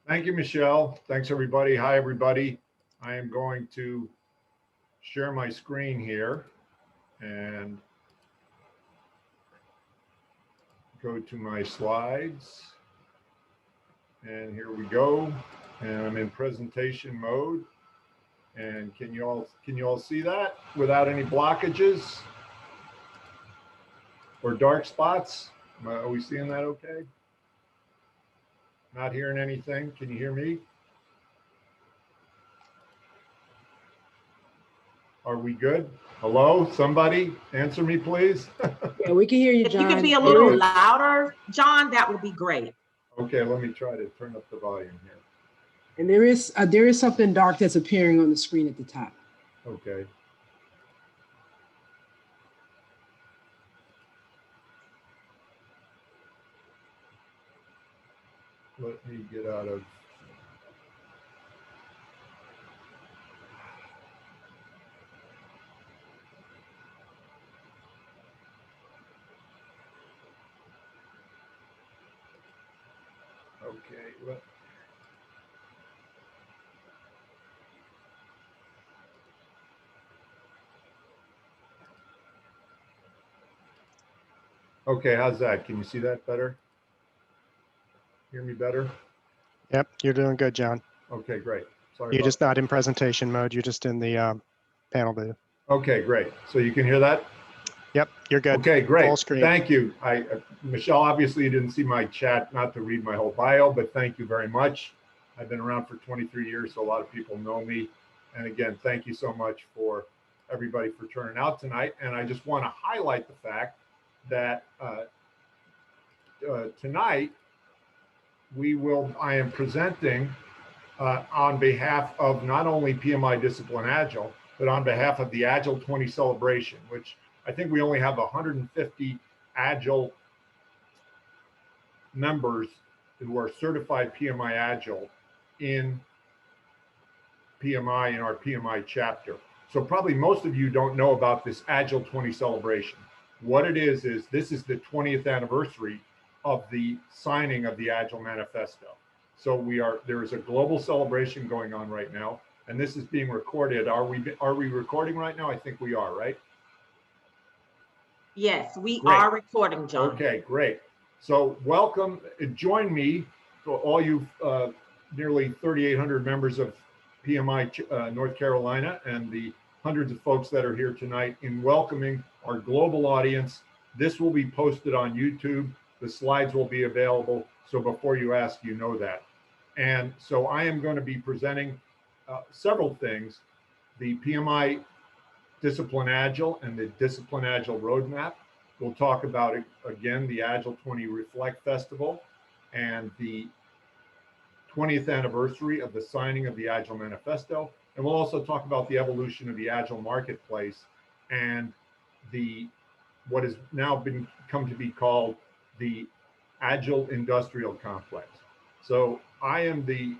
Thank you, Michelle. Thanks, everybody. Hi, everybody. I am going to share my screen here and go to my slides. And here we go. And I'm in presentation mode. And can you all see that without any blockages or dark spots? Are we seeing that okay? Not hearing anything. Can you hear me? Are we good? Hello, somebody answer me, please. Yeah, we can hear you, John. If you could be a little louder, John, that would be great. Okay, let me try to turn up the volume here. And there is something dark that's appearing on the screen at the top. Okay. Let me get out of. Okay. Okay, how's that? Can you see that better? Hear me better? Yep, you're doing good, John. Okay, great. Sorry. You're just not in presentation mode. You're just in the panel view. Okay, great. So you can hear that? Yep, you're good. Okay, great. Full screen. Thank you. Michelle, obviously you didn't see my chat, not to read my whole bio, but thank you very much. I've been around for 23 years, so a lot of people know me. And again, thank you so much for everybody for turning out tonight. And I just want to highlight the fact that tonight I am presenting on behalf of not only PMI Discipline Agile, but on behalf of the Agile 20 celebration, which I think we only have 150 Agile members who are certified PMI Agile in PMI in our PMI chapter. So probably most of you don't know about this Agile 20 celebration. What it is this is the 20th anniversary of the signing of the Agile Manifesto. So there is a global celebration going on right now, and this is being recorded. Are we recording right now? I think we are, right? Yes, we are recording, John. Okay, great. So welcome, join me, for all you nearly 3,800 members of PMI North Carolina and the hundreds of folks that are here tonight in welcoming our global audience. This will be posted on YouTube. The slides will be available. So before you ask, you know that. And so I am going to be presenting several things: the PMI Discipline Agile and the Discipline Agile Roadmap. We'll talk about, again, the Agile 20 Reflect Festival and the 20th anniversary of the signing of the Agile Manifesto. And we'll also talk about the evolution of the Agile marketplace and what has now come to be called the Agile Industrial Complex. So I am the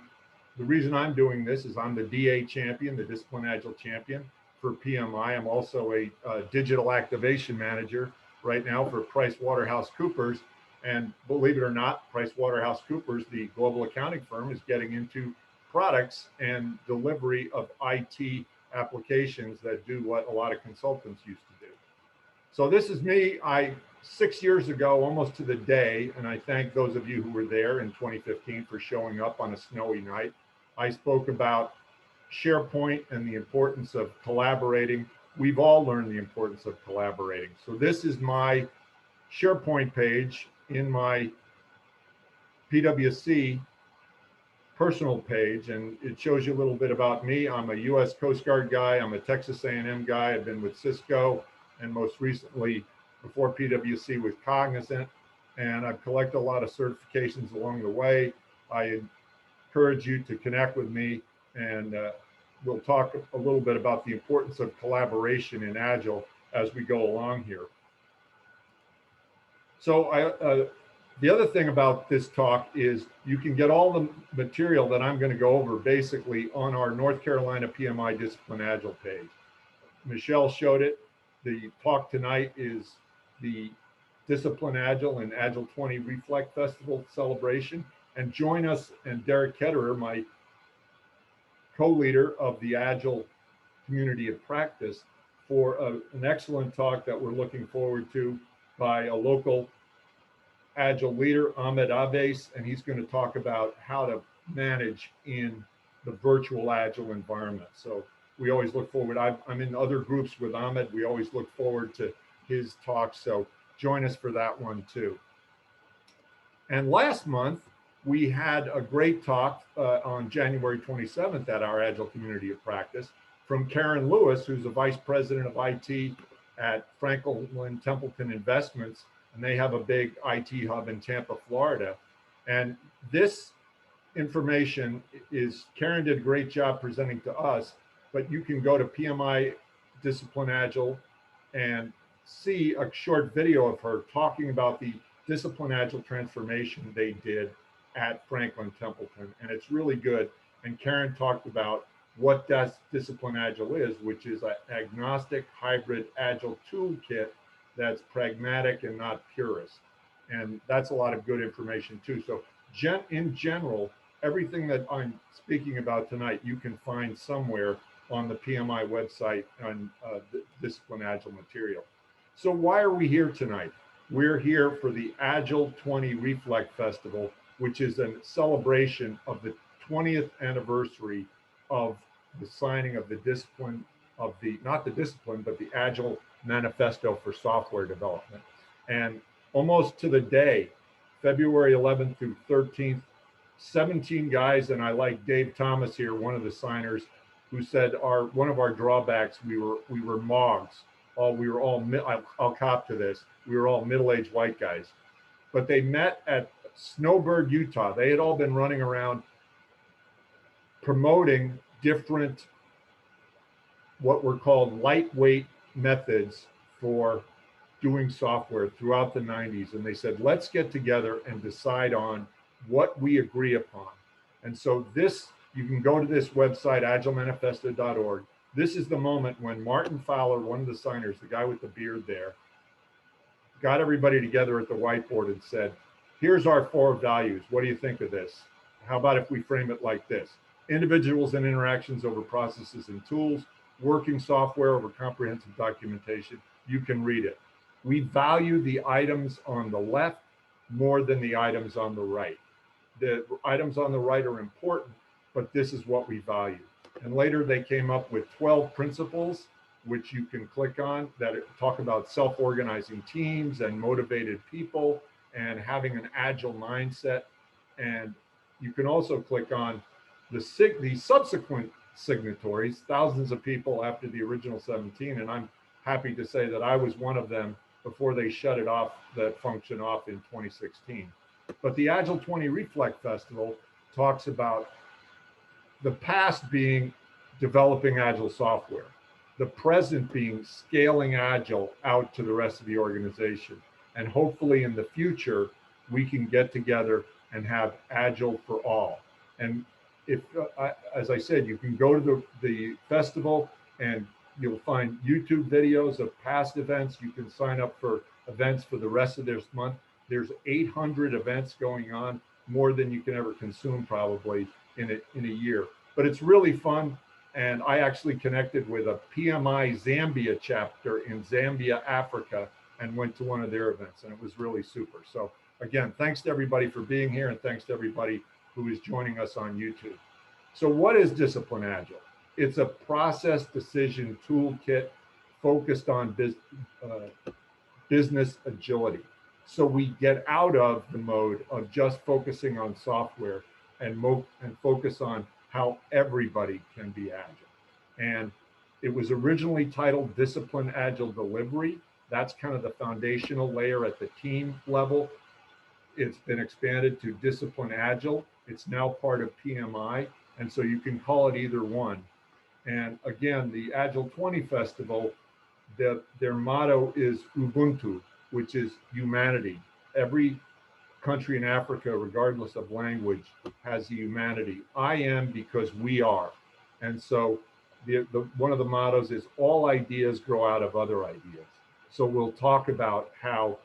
reason I'm doing this is I'm the DA champion, the Discipline Agile champion for PMI. I'm also a digital activation manager right now for PricewaterhouseCoopers. And believe it or not, PricewaterhouseCoopers, the global accounting firm, is getting into products and delivery of IT applications that do what a lot of consultants used to do. So this is me. 6 years ago, almost to the day, and I thank those of you who were there in 2015 for showing up on a snowy night. I spoke about SharePoint and the importance of collaborating. We've all learned the importance of collaborating. So this is my SharePoint page in my PwC personal page, and it shows you a little bit about me. I'm a US Coast Guard guy. I'm a Texas A&M guy. I've been with Cisco, and most recently before PwC with Cognizant, and I've collected a lot of certifications along the way. I encourage you to connect with me, and we'll talk a little bit about the importance of collaboration in Agile as we go along here. So the other thing about this talk is you can get all the material that I'm going to go over basically on our North Carolina PMI Discipline Agile page. Michelle showed it. The talk tonight is the Discipline Agile and Agile 20 Reflect Festival celebration. And join us, and Derek Ketterer, my co-leader of the Agile Community of Practice, for an excellent talk that we're looking forward to by a local Agile leader, Ahmed Abbas, and he's going to talk about how to manage in the virtual Agile environment. So we always look forward. I'm in other groups with Ahmed. We always look forward to his talk. So join us for that one too. And last month, we had a great talk on January 27th at our Agile Community of Practice from Karen Lewis, who's the Vice President of IT at Franklin Templeton Investments, and they have a big IT hub in Tampa, Florida. And this information is, Karen did a great job presenting to us, but you can go to PMI Discipline Agile and see a short video of her talking about the Discipline Agile transformation they did at Franklin Templeton, and it's really good. And Karen talked about what Discipline Agile is, which is an agnostic hybrid Agile toolkit that's pragmatic and not purist. And that's a lot of good information too. So in general, everything that I'm speaking about tonight, you can find somewhere on the PMI website on the Discipline Agile material. So why are we here tonight? We're here for the Agile 20 Reflect Festival, which is a celebration of the 20th anniversary of the signing of the discipline of the, not the discipline, but the Agile Manifesto for Software Development. And almost to the day, February 11th through 13th, 17 guys, and I like Dave Thomas here, one of the signers, who said one of our drawbacks, we were MOGs. I'll cop to this. We were all middle-aged white guys. But they met at Snowbird, Utah. They had all been running around promoting different, what were called lightweight methods for doing software throughout the 90s. And they said, let's get together and decide on what we agree upon. And so this, you can go to this website, agilemanifesto.org. This is the moment when Martin Fowler, one of the signers, the guy with the beard there, got everybody together at the whiteboard and said, here's our 4 values. What do you think of this? How about if we frame it like this? Individuals and interactions over processes and tools, working software over comprehensive documentation. You can read it. We value the items on the left more than the items on the right. The items on the right are important, but this is what we value. And later they came up with 12 principles, which you can click on, that talk about self-organizing teams and motivated people and having an agile mindset. And you can also click on the subsequent signatories, thousands of people after the original 17. And I'm happy to say that I was one of them before they shut it off, that function off in 2016. But the Agile 20 Reflect Festival talks about the past being developing Agile software, the present being scaling Agile out to the rest of the organization. And hopefully in the future, we can get together and have Agile for all. And if, as I said, you can go to the festival and you'll find YouTube videos of past events. You can sign up for events for the rest of this month. There's 800 events going on, more than you can ever consume probably in a year. But it's really fun. And I actually connected with a PMI Zambia chapter in Zambia, Africa, and went to one of their events, and it was really super. So again, thanks to everybody for being here, and thanks to everybody who is joining us on YouTube. So what is Discipline Agile? It's a process decision toolkit focused on business agility. So we get out of the mode of just focusing on software and focus on how everybody can be agile. And it was originally titled Discipline Agile Delivery. That's kind of the foundational layer at the team level. It's been expanded to Discipline Agile. It's now part of PMI. And so you can call it either one. And again, the Agile 20 Festival, their motto is Ubuntu, which is humanity. Every country in Africa, regardless of language, has the humanity. I am because we are. And so one of the mottos is all ideas grow out of other ideas. So we'll talk about how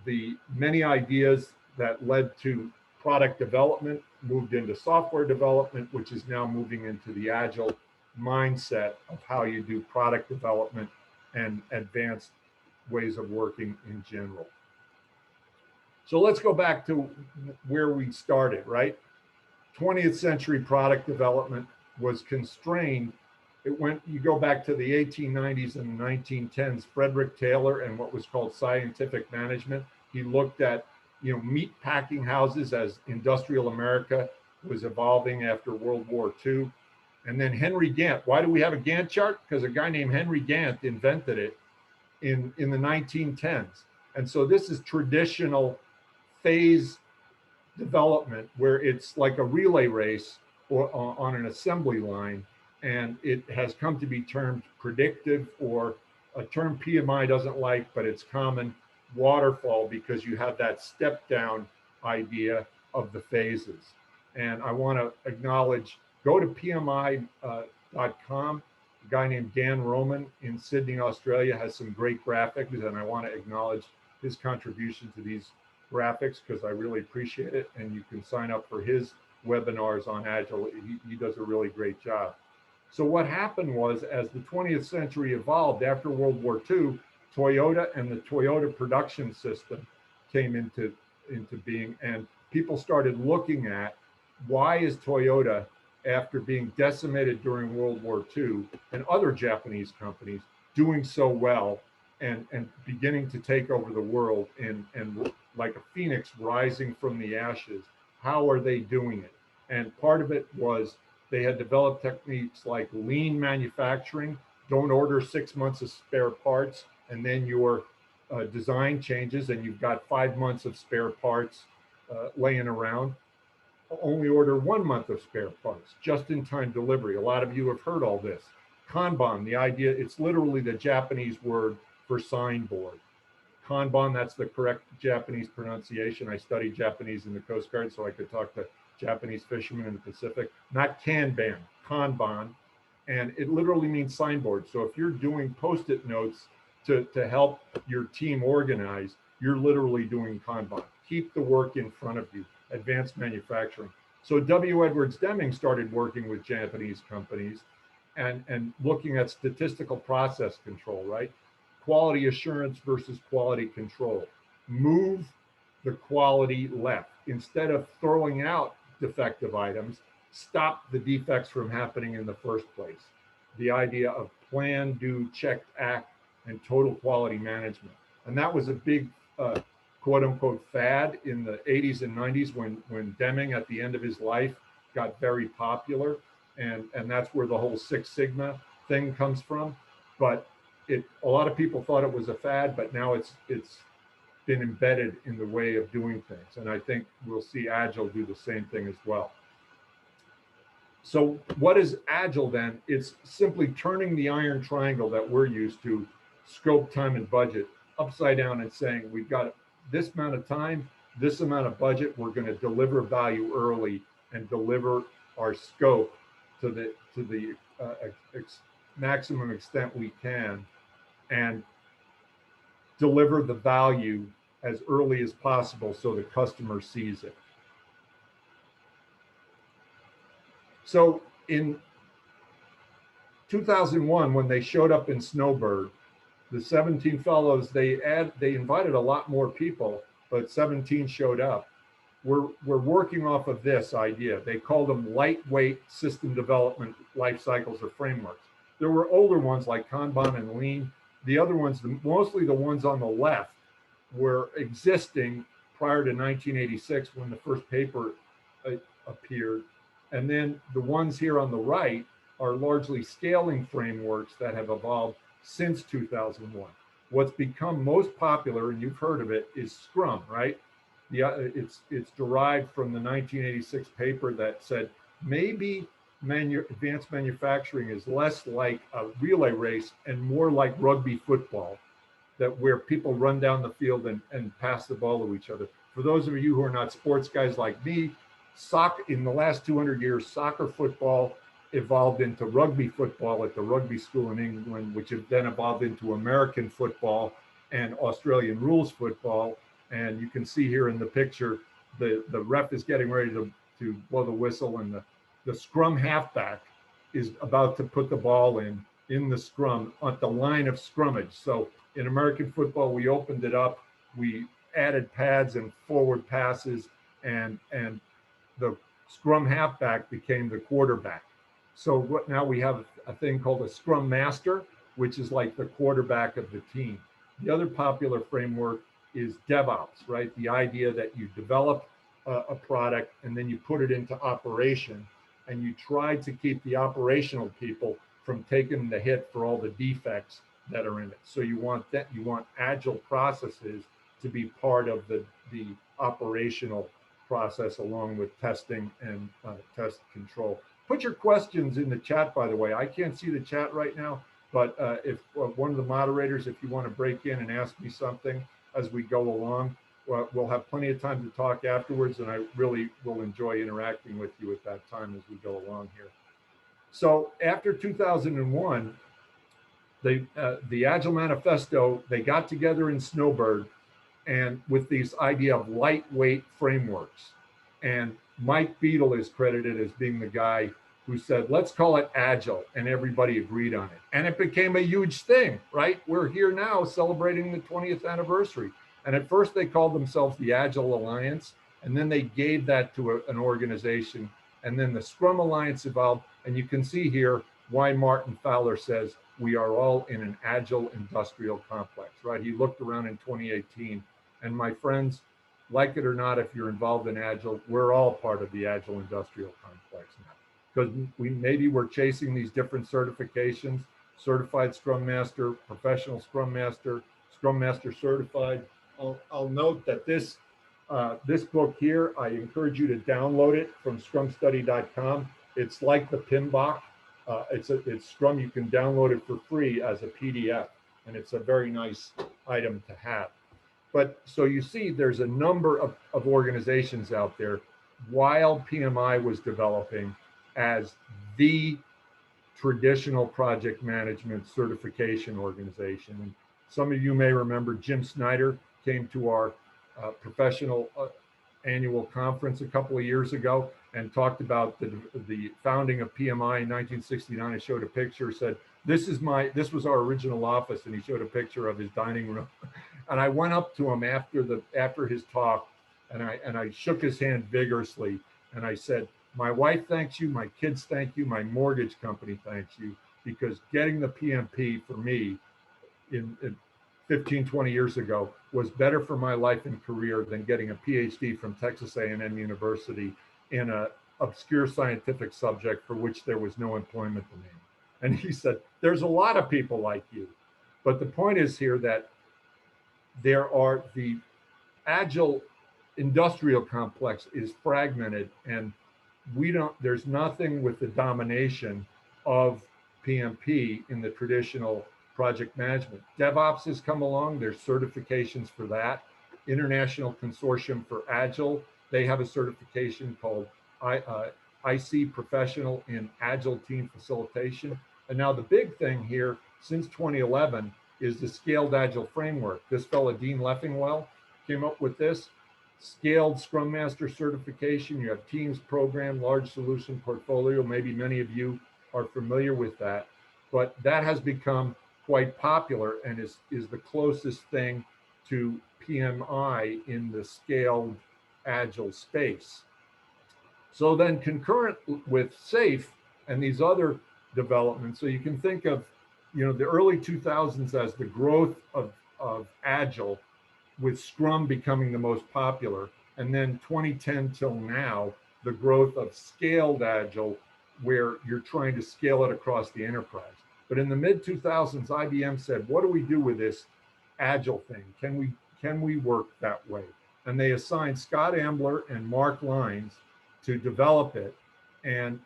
the many ideas that led to product development, moved into software development, which is now moving into the Agile mindset of how you do product development and advanced ways of working in general. So let's go back to where we started, right? 20th century product development was constrained. You go back to the 1890s and 1910s, Frederick Taylor and what was called scientific management. He looked at, meat packing houses as industrial America was evolving after World War II. And then Henry Gantt. Why do we have a Gantt chart? Because a guy named Henry Gantt invented it in the 1910s. And so this is traditional phase development where it's like a relay race or on an assembly line. And it has come to be termed predictive, or a term PMI doesn't like, but it's common, waterfall, because you have that step down idea of the phases. And I want to acknowledge, go to PMI.com. A guy named Dan Roman in Sydney, Australia has some great graphics, and I want to acknowledge his contribution to these graphics because I really appreciate it. And you can sign up for his webinars on Agile. He does a really great job. So what happened was, as the 20th century evolved after World War II, Toyota and the Toyota production system came into being, and people started looking at, why is Toyota, after being decimated during World War II, and other Japanese companies doing so well and beginning to take over the world and like a phoenix rising from the ashes? How are they doing it? And part of it was they had developed techniques like lean manufacturing. Don't order 6 months of spare parts, and then your design changes and you've got 5 months of spare parts laying around. Only order 1 month of spare parts, just-in-time delivery. A lot of you have heard all this. Kanban, the idea, it's literally the Japanese word for signboard. Kanban, that's the correct Japanese pronunciation. I studied Japanese in the Coast Guard, so I could talk to Japanese fishermen in the Pacific. Not Kanban, Kanban. And it literally means signboard. So if you're doing Post-it notes to help your team organize, you're literally doing Kanban. Keep the work in front of you, advanced manufacturing. So W. Edwards Deming started working with Japanese companies and looking at statistical process control, right? Quality assurance versus quality control. Move the quality left. Instead of throwing out defective items, stop the defects from happening in the first place. The idea of plan, do, check, act, and total quality management. And that was a big quote unquote fad in the 80s and 90s when Deming at the end of his life got very popular. And that's where the whole Six Sigma thing comes from. But a lot of people thought it was a fad, but now it's been embedded in the way of doing things. And I think we'll see Agile do the same thing as well. So what is Agile then? It's simply turning the iron triangle that we're used to, scope, time, and budget, upside down and saying, we've got this amount of time, this amount of budget, we're going to deliver value early and deliver our scope to the maximum extent we can, and deliver the value as early as possible so the customer sees it. So in 2001, when they showed up in Snowbird, the 17 fellows, they invited a lot more people, but 17 showed up. We're working off of this idea. They called them lightweight system development life cycles or frameworks. There were older ones like Kanban and Lean. The other ones, mostly the ones on the left, were existing prior to 1986 when the first paper appeared. And then the ones here on the right are largely scaling frameworks that have evolved since 2001. What's become most popular, and you've heard of it, is Scrum, right? It's derived from the 1986 paper that said maybe advanced manufacturing is less like a relay race and more like rugby football, that where people run down the field and pass the ball to each other. For those of you who are not sports guys like me, soccer, in the last 200 years, soccer football evolved into rugby football at the rugby school in England, which then evolved into American football and Australian rules football. And you can see here in the picture, the ref is getting ready to blow the whistle, and the scrum halfback is about to put the ball in the scrum at the line of scrimmage. So in American football, we opened it up, we added pads and forward passes, and the scrum halfback became the quarterback. So now we have a thing called a scrum master, which is like the quarterback of the team. The other popular framework is DevOps, right? The idea that you develop a product and then you put it into operation, and you try to keep the operational people from taking the hit for all the defects that are in it. So you want agile processes to be part of the operational process, along with testing and test control. Put your questions in the chat, by the way. I can't see the chat right now, but if one of the moderators, if you want to break in and ask me something as we go along, we'll have plenty of time to talk afterwards, and I really will enjoy interacting with you at that time as we go along here. So after 2001, the Agile Manifesto, they got together in Snowbird, and with this idea of lightweight frameworks. And Mike Beadle is credited as being the guy who said, let's call it Agile, and everybody agreed on it. And it became a huge thing, right? We're here now celebrating the 20th anniversary. And at first they called themselves the Agile Alliance, and then they gave that to an organization. And then the Scrum Alliance evolved. And you can see here why Martin Fowler says we are all in an Agile industrial complex, right? He looked around in 2018. And my friends, like it or not, if you're involved in Agile, we're all part of the Agile industrial complex now. Because we're chasing these different certifications: Certified Scrum Master, Professional Scrum Master, Scrum Master Certified. I'll note that this book here, I encourage you to download it from scrumstudy.com. It's like the PMBOK. It's Scrum. You can download it for free as a PDF, and it's a very nice item to have. But so you see, there's a number of organizations out there while PMI was developing as the traditional project management certification organization. And some of you may remember Jim Snyder came to our professional annual conference a couple of years ago and talked about the founding of PMI in 1969. I showed a picture, said, this was our original office, and he showed a picture of his dining room. And I went up to him after his talk, and I shook his hand vigorously, and I said, my wife thanks you, my kids thank you, my mortgage company thanks you, because getting the PMP for me in 15, 20 years ago was better for my life and career than getting a PhD from Texas A&M University in an obscure scientific subject for which there was no employment demand. And he said, there's a lot of people like you. But the point is here that the Agile industrial complex is fragmented, and there's nothing with the domination of PMP in the traditional project management. DevOps has come along, there's certifications for that. International Consortium for Agile, they have a certification called IC Professional in Agile Team Facilitation. And now the big thing here since 2011 is the Scaled Agile Framework. This fellow, Dean Leffingwell, came up with this. Scaled Scrum Master certification. You have teams, program, large solution portfolio. Maybe many of you are familiar with that, but that has become quite popular and is the closest thing to PMI in the scaled Agile space. So then concurrent with SAFE and these other developments, so you can think of, the early 2000s as the growth of Agile, with Scrum becoming the most popular, and then 2010 till now, the growth of scaled Agile, where you're trying to scale it across the enterprise. But in the mid-2000s, IBM said, what do we do with this Agile thing? Can we work that way? And they assigned Scott Ambler and Mark Lines to develop it. And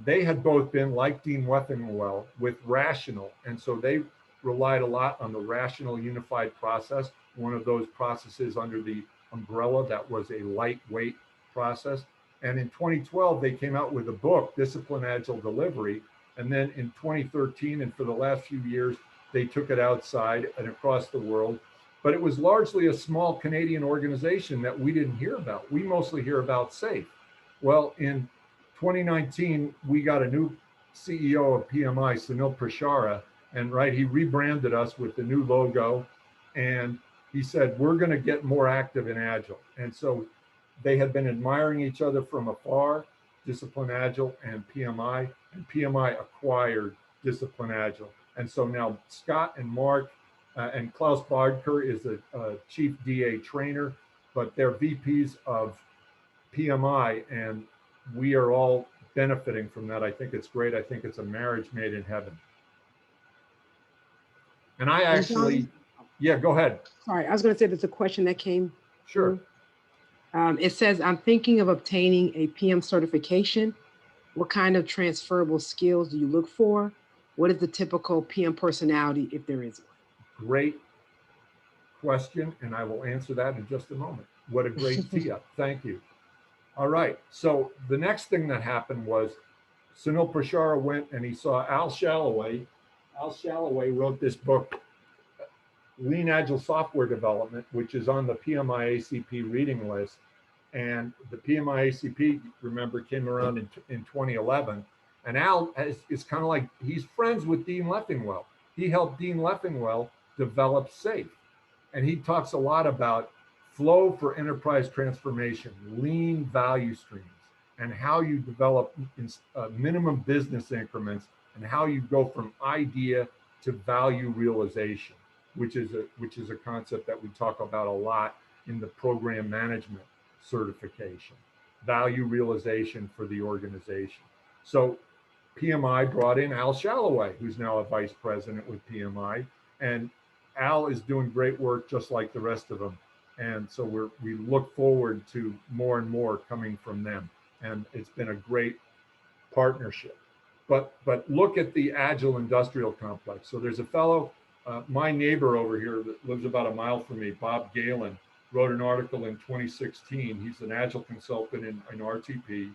they had both been, like Dean Leffingwell, with Rational. And so they relied a lot on the Rational Unified Process, one of those processes under the umbrella that was a lightweight process. And in 2012, they came out with a book, Discipline Agile Delivery. And then in 2013, and for the last few years, they took it outside and across the world. but it was largely a small Canadian organization that we didn't hear about. We mostly hear about SAFE. Well, in 2019, we got a new CEO of PMI, Sunil Prashara, and he rebranded us with the new logo, and he said, we're going to get more active in Agile. And so they had been admiring each other from afar, Discipline Agile and PMI acquired Discipline Agile. And so now Scott and Mark and Klaus Bodker is a chief DA trainer, but they're VPs of PMI, and we are all benefiting from that. I think it's great. I think it's a marriage made in heaven. And I actually, yeah, go ahead. Sorry, I was going to say there's a question that came. Sure. It says, I'm thinking of obtaining a PM certification. What kind of transferable skills do you look for? What is the typical PM personality, if there is one? Great question, and I will answer that in just a moment. What a great tee up. Thank you. All right. So the next thing that happened was Sunil Prashara went and he saw Al Shalloway. Al Shalloway wrote this book, Lean Agile Software Development, which is on the PMI ACP reading list. And the PMI ACP, remember, came around in 2011. And Al is kind of like, he's friends with Dean Leffingwell. He helped Dean Leffingwell develop SAFE. And he talks a lot about flow for enterprise transformation, lean value streams, and how you develop minimum business increments, and how you go from idea to value realization, which is a concept that we talk about a lot in the program management certification, value realization for the organization. So PMI brought in Al Shalloway, who's now a vice president with PMI, and Al is doing great work just like the rest of them. And so we look forward to more and more coming from them. And it's been a great partnership. But look at the Agile Industrial Complex. So there's a fellow, my neighbor over here that lives about a mile from me, Bob Galen, wrote an article in 2016. He's an Agile consultant in RTP.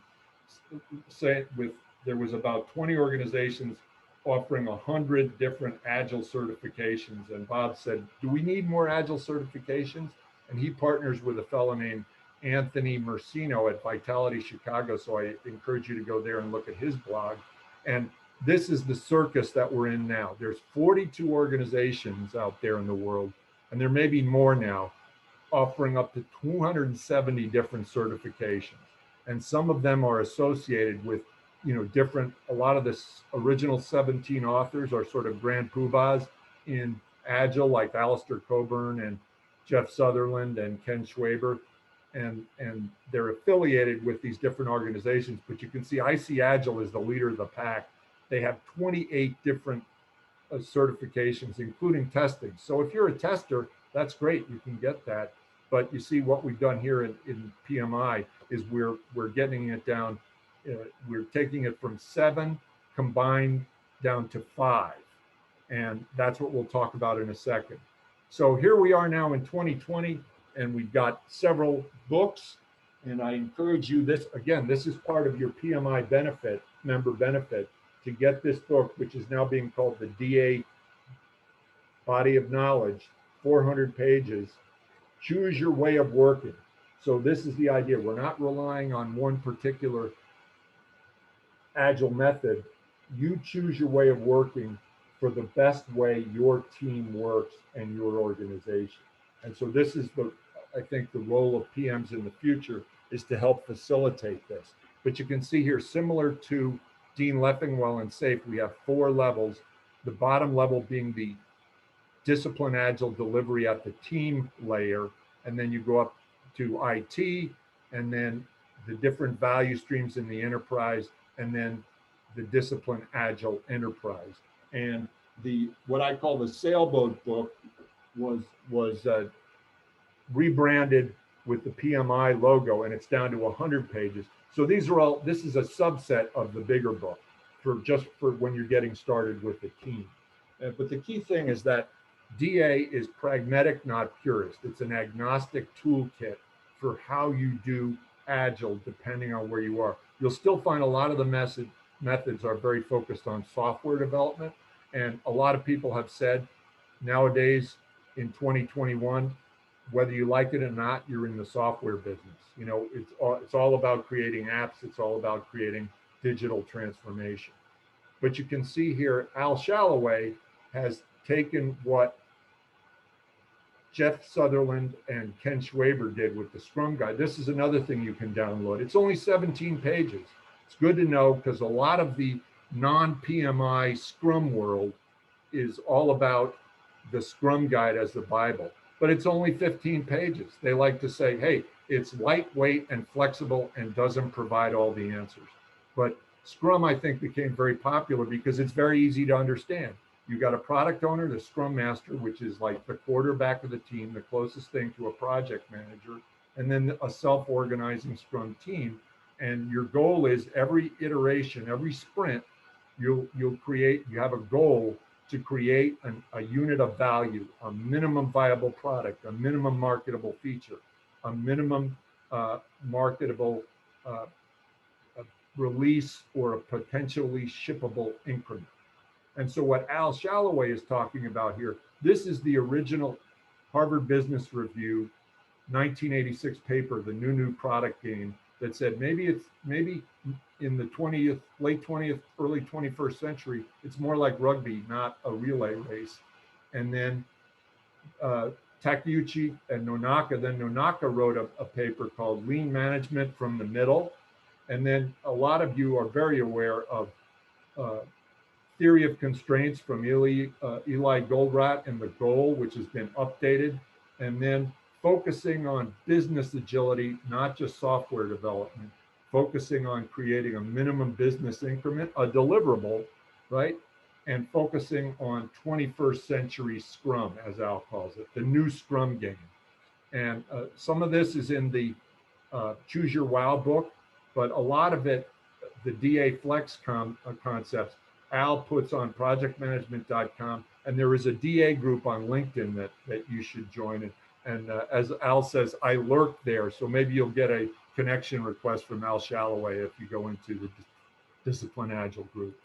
There was about 20 organizations offering 100 different Agile certifications. And Bob said, do we need more Agile certifications? And he partners with a fellow named Anthony Mercino at Vitality Chicago. So I encourage you to go there and look at his blog. And this is the circus that we're in now. There's 42 organizations out there in the world, and there may be more now, offering up to 270 different certifications. And some of them are associated with, a lot of the original 17 authors are sort of grand poobahs in Agile, like Alistair Coburn and Jeff Sutherland and Ken Schwaber. And they're affiliated with these different organizations, but you can see IC Agile is the leader of the pack. They have 28 different certifications, including testing. So if you're a tester, that's great, you can get that. But you see what we've done here in PMI is we're getting it down, we're taking it from 7 combined down to 5. And that's what we'll talk about in a second. So here we are now in 2020, and we've got several books, and I encourage you, this is part of your PMI benefit, member benefit, to get this book, which is now being called the DA Body of Knowledge, 400 pages, Choose Your Way of Working. So this is the idea. We're not relying on one particular Agile method. You choose your way of working for the best way your team works and your organization. And so this is I think the role of PMs in the future is to help facilitate this. But you can see here, similar to Dean Leffingwell and SAFE, we have 4 levels, the bottom level being the Discipline Agile delivery at the team layer, and then you go up to IT, and then the different value streams in the enterprise, and then the Discipline Agile enterprise. And what I call the sailboat book was rebranded with the PMI logo, and it's down to 100 pages. So this is a subset of the bigger book for when you're getting started with the team. But the key thing is that DA is pragmatic, not purist. It's an agnostic toolkit for how you do Agile depending on where you are. You'll still find a lot of the methods are very focused on software development. And a lot of people have said nowadays in 2021, whether you like it or not, you're in the software business. You know, it's all about creating apps. It's all about creating digital transformation. But you can see here, Al Shalloway has taken what Jeff Sutherland and Ken Schwaber did with the Scrum Guide. This is another thing you can download. It's only 17 pages. It's good to know because a lot of the non-PMI Scrum world is all about the Scrum Guide as the Bible, but it's only 15 pages. They like to say, hey, it's lightweight and flexible and doesn't provide all the answers. But Scrum, I think, became very popular because it's very easy to understand. You got a product owner, the Scrum Master, which is like the quarterback of the team, the closest thing to a project manager, and then a self-organizing Scrum team. And your goal is every iteration, every sprint, you have a goal to create a unit of value, a minimum viable product, a minimum marketable feature, a minimum marketable release, or a potentially shippable increment. And so what Al Shalloway is talking about here, this is the original Harvard Business Review 1986 paper, the new product game, that said maybe in the late 20th, early 21st century, it's more like rugby, not a relay race. And then Takeuchi and Nonaka wrote a paper called Lean Management from the Middle. And then a lot of you are very aware of Theory of Constraints from Eli Goldratt and the Goal, which has been updated. And then focusing on business agility, not just software development, focusing on creating a minimum business increment, a deliverable, right? And focusing on 21st century Scrum, as Al calls it, the new Scrum game. And some of this is in the Choose Your Wow book, but a lot of it, the DA Flex concepts, Al puts on projectmanagement.com, and there is a DA group on LinkedIn that you should join. And as Al says, I lurk there, so maybe you'll get a connection request from Al Shalloway if you go into the Discipline Agile group.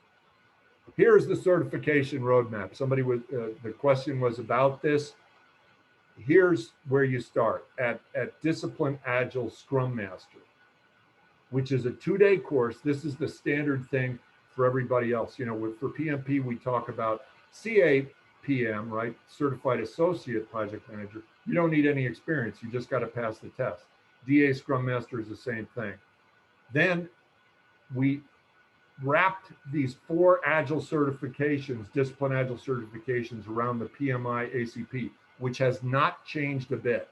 Here's the certification roadmap. Somebody the question was about this. Here's where you start at Discipline Agile Scrum Master, which is a 2-day course. This is the standard thing for everybody else. You know, for PMP, we talk about CAPM, right? Certified Associate Project Manager. You don't need any experience. You just got to pass the test. DA Scrum Master is the same thing. Then we wrapped these 4 Agile certifications, Discipline Agile certifications, around the PMI ACP, which has not changed a bit.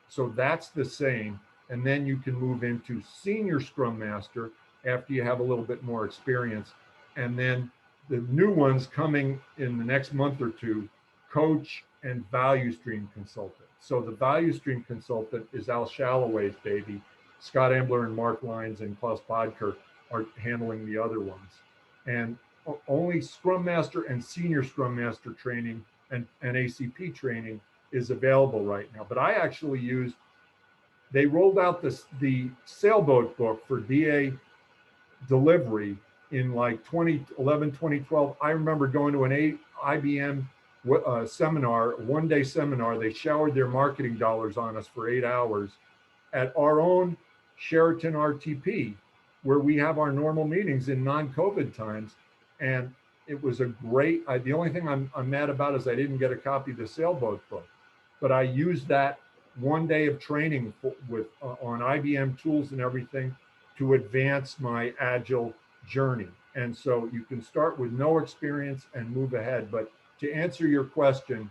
So that's the same. And then you can move into Senior Scrum Master after you have a little bit more experience. And then the new ones coming in the next month or two, Coach and Value Stream Consultant. So the Value Stream Consultant is Al Shalloway's baby. Scott Ambler and Mark Lyons and Klaus Bodker are handling the other ones. And only Scrum Master and Senior Scrum Master training and ACP training is available right now. But I actually used, they rolled out the Sailboat book for DA delivery in like 2011, 2012. I remember going to an IBM seminar, 1-day seminar. They showered their marketing dollars on us for 8 hours at our own Sheraton RTP, where we have our normal meetings in non-COVID times. And it was a great, the only thing I'm mad about is I didn't get a copy of the Sailboat book, but I used that 1 day of training on IBM tools and everything to advance my Agile journey. And so you can start with no experience and move ahead. But to answer your question,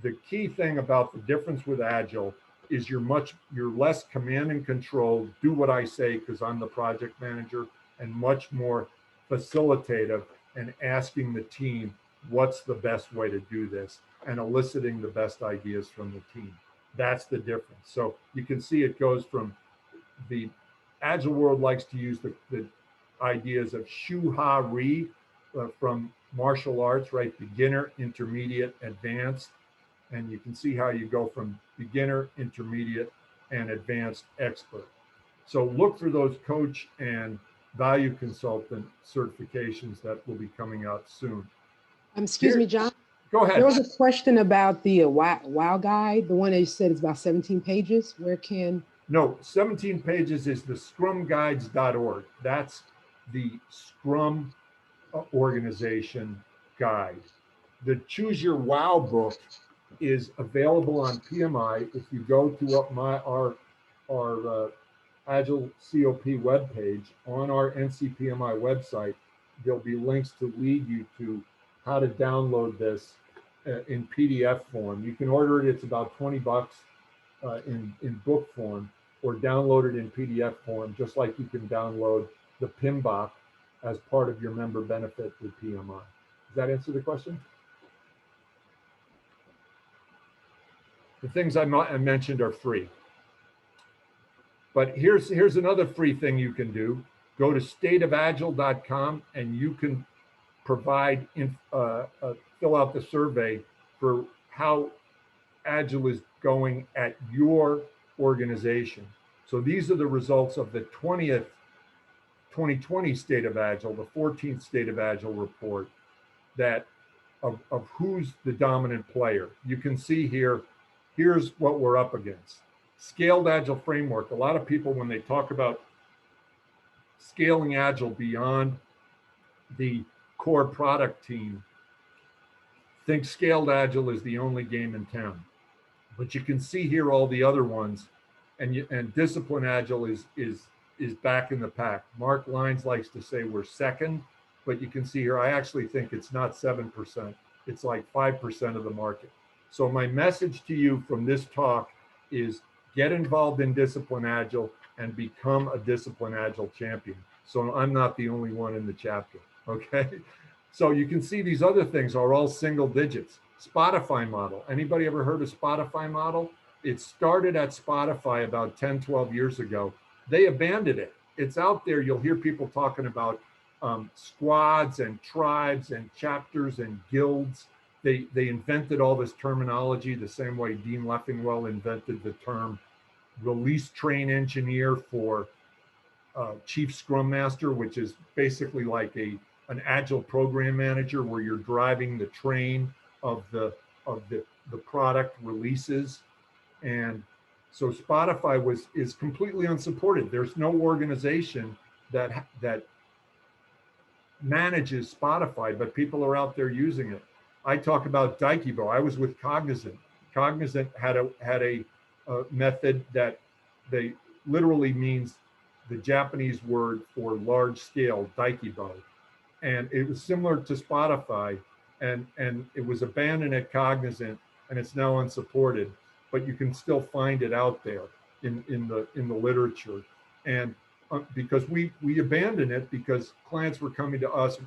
the key thing about the difference with Agile is you're less command and control, do what I say because I'm the project manager, and much more facilitative and asking the team what's the best way to do this and eliciting the best ideas from the team. That's the difference. So you can see it goes from the Agile world likes to use the ideas of Shu-Ha-Ri from martial arts, right? Beginner, intermediate, advanced. And you can see how you go from beginner, intermediate, and advanced expert. So look for those coach and value consultant certifications that will be coming out soon. Excuse me, John. Go There ahead. was a question about the WOW guide, the one that you said is about 17 pages. Where can, No, 17 pages is the scrumguides.org. That's the Scrum organization guide. The Choose Your WOW book is available on PMI. If you go to our Agile COP webpage on our NCPMI website, there'll be links to lead you to how to download this in PDF form. You can order it. It's about 20 bucks in book form, or download it in PDF form, just like you can download the PMBOK as part of your member benefit with PMI. Does that answer the question? The things I mentioned are free. But here's another free thing you can do. Go to stateofagile.com and you can provide, fill out the survey for how Agile is going at your organization. So these are the results of the 2020 State of Agile, the 14th State of Agile report, that of who's the dominant player. You can see here, here's what we're up against. Scaled Agile framework. A lot of people, when they talk about scaling Agile beyond the core product team, think Scaled Agile is the only game in town. But you can see here all the other ones, and Discipline Agile is back in the pack. Mark Lines likes to say we're second, but you can see here, I actually think it's not 7%. It's like 5% of the market. So my message to you from this talk is get involved in Discipline Agile and become a Discipline Agile champion. So I'm not the only one in the chapter, okay? So you can see these other things are all single digits. Spotify model. Anybody ever heard of Spotify model? It started at Spotify about 10, 12 years ago. They abandoned it. It's out there. You'll hear people talking about squads and tribes and chapters and guilds. They invented all this terminology the same way Dean Leffingwell invented the term release train engineer for chief scrum master, which is basically like an agile program manager where you're driving the train of the product releases. And so Spotify is completely unsupported. There's no organization that manages Spotify, but people are out there using it. I talk about Daikibo. I was with Cognizant. Cognizant had a method that they literally means the Japanese word for large scale, Daikibo. And it was similar to Spotify, and it was abandoned at Cognizant, and it's now unsupported, but you can still find it out there in the literature. And because we abandoned it because clients were coming to us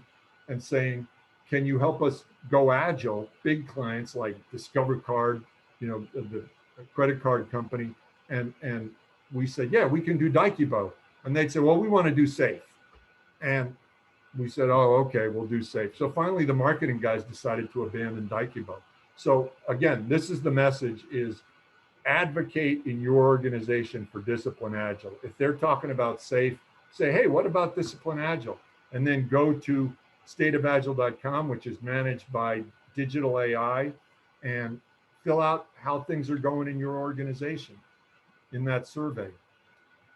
and saying, can you help us go agile? Big clients like Discover Card, the credit card company. And we said, yeah, we can do Daikibo. And they'd say, well, we want to do safe. And we said, oh, okay, we'll do safe. So finally, the marketing guys decided to abandon Daikibo. So again, this is the message: is advocate in your organization for Discipline Agile. If they're talking about safe, say, hey, what about Discipline Agile? And then go to stateofagile.com, which is managed by Digital AI, and fill out how things are going in your organization in that survey.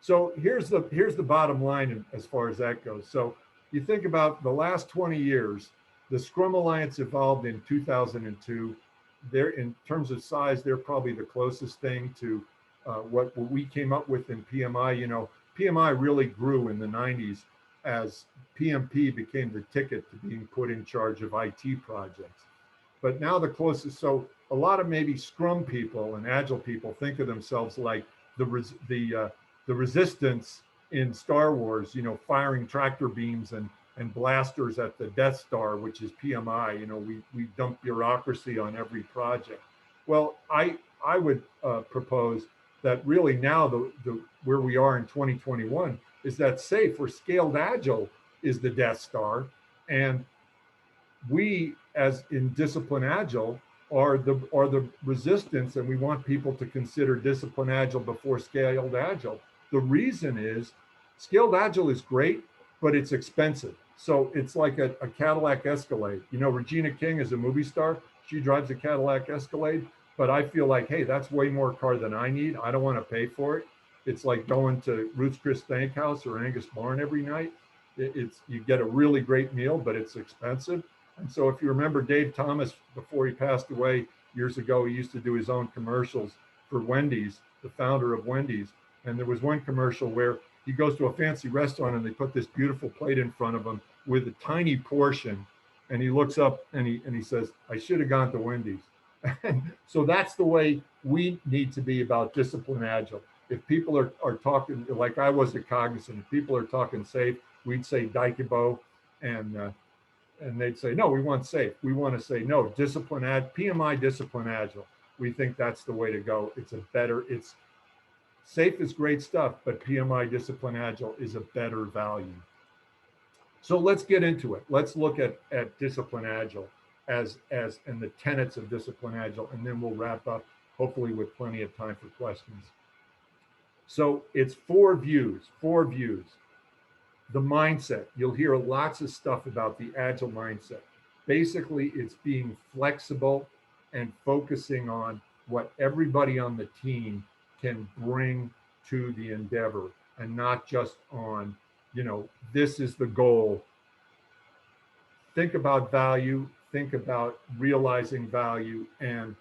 So here's the bottom line as far as that goes. So you think about the last 20 years, the Scrum Alliance evolved in 2002. They're, in terms of size, they're probably the closest thing to what we came up with in PMI. PMI really grew in the 90s as PMP became the ticket to being put in charge of IT projects. But now the closest, so a lot of maybe Scrum people and Agile people think of themselves like the resistance in Star Wars, firing tractor beams and blasters at the Death Star, which is PMI. We dump bureaucracy on every project. Well, I would propose that really now the where we are in 2021 is that safe or scaled Agile is the Death Star, and we, as in Discipline Agile, are the resistance, and we want people to consider Discipline Agile before Scaled Agile. The reason is Scaled Agile is great, but it's expensive. So it's like a Cadillac Escalade. Regina King is a movie star. she drives a Cadillac Escalade, but I feel like, hey, that's way more car than I need. I don't want to pay for it. It's like going to Ruth's Chris Steakhouse or Angus Barn every night. It's you get a really great meal, but it's expensive. And so if you remember Dave Thomas, before he passed away years ago, he used to do his own commercials for Wendy's, the founder of Wendy's. And there was one commercial where he goes to a fancy restaurant and they put this beautiful plate in front of him with a tiny portion. And he looks up and he says, I should have gone to Wendy's. So that's the way we need to be about discipline agile. If people are talking, like I was at Cognizant, if people are talking safe, we'd say Daikibo, and they'd say, no, we want safe. We want to say, no, discipline, PMI discipline agile. We think that's the way to go. It's safe is great stuff, but PMI discipline agile is a better value. So let's get into it. Let's look at discipline agile as and the tenets of discipline agile, and then we'll wrap up, hopefully with plenty of time for questions. So it's four views. The mindset, you'll hear lots of stuff about the agile mindset. Basically, it's being flexible and focusing on what everybody on the team can bring to the endeavor, and not just on, this is the goal. Think about value, think about realizing value, and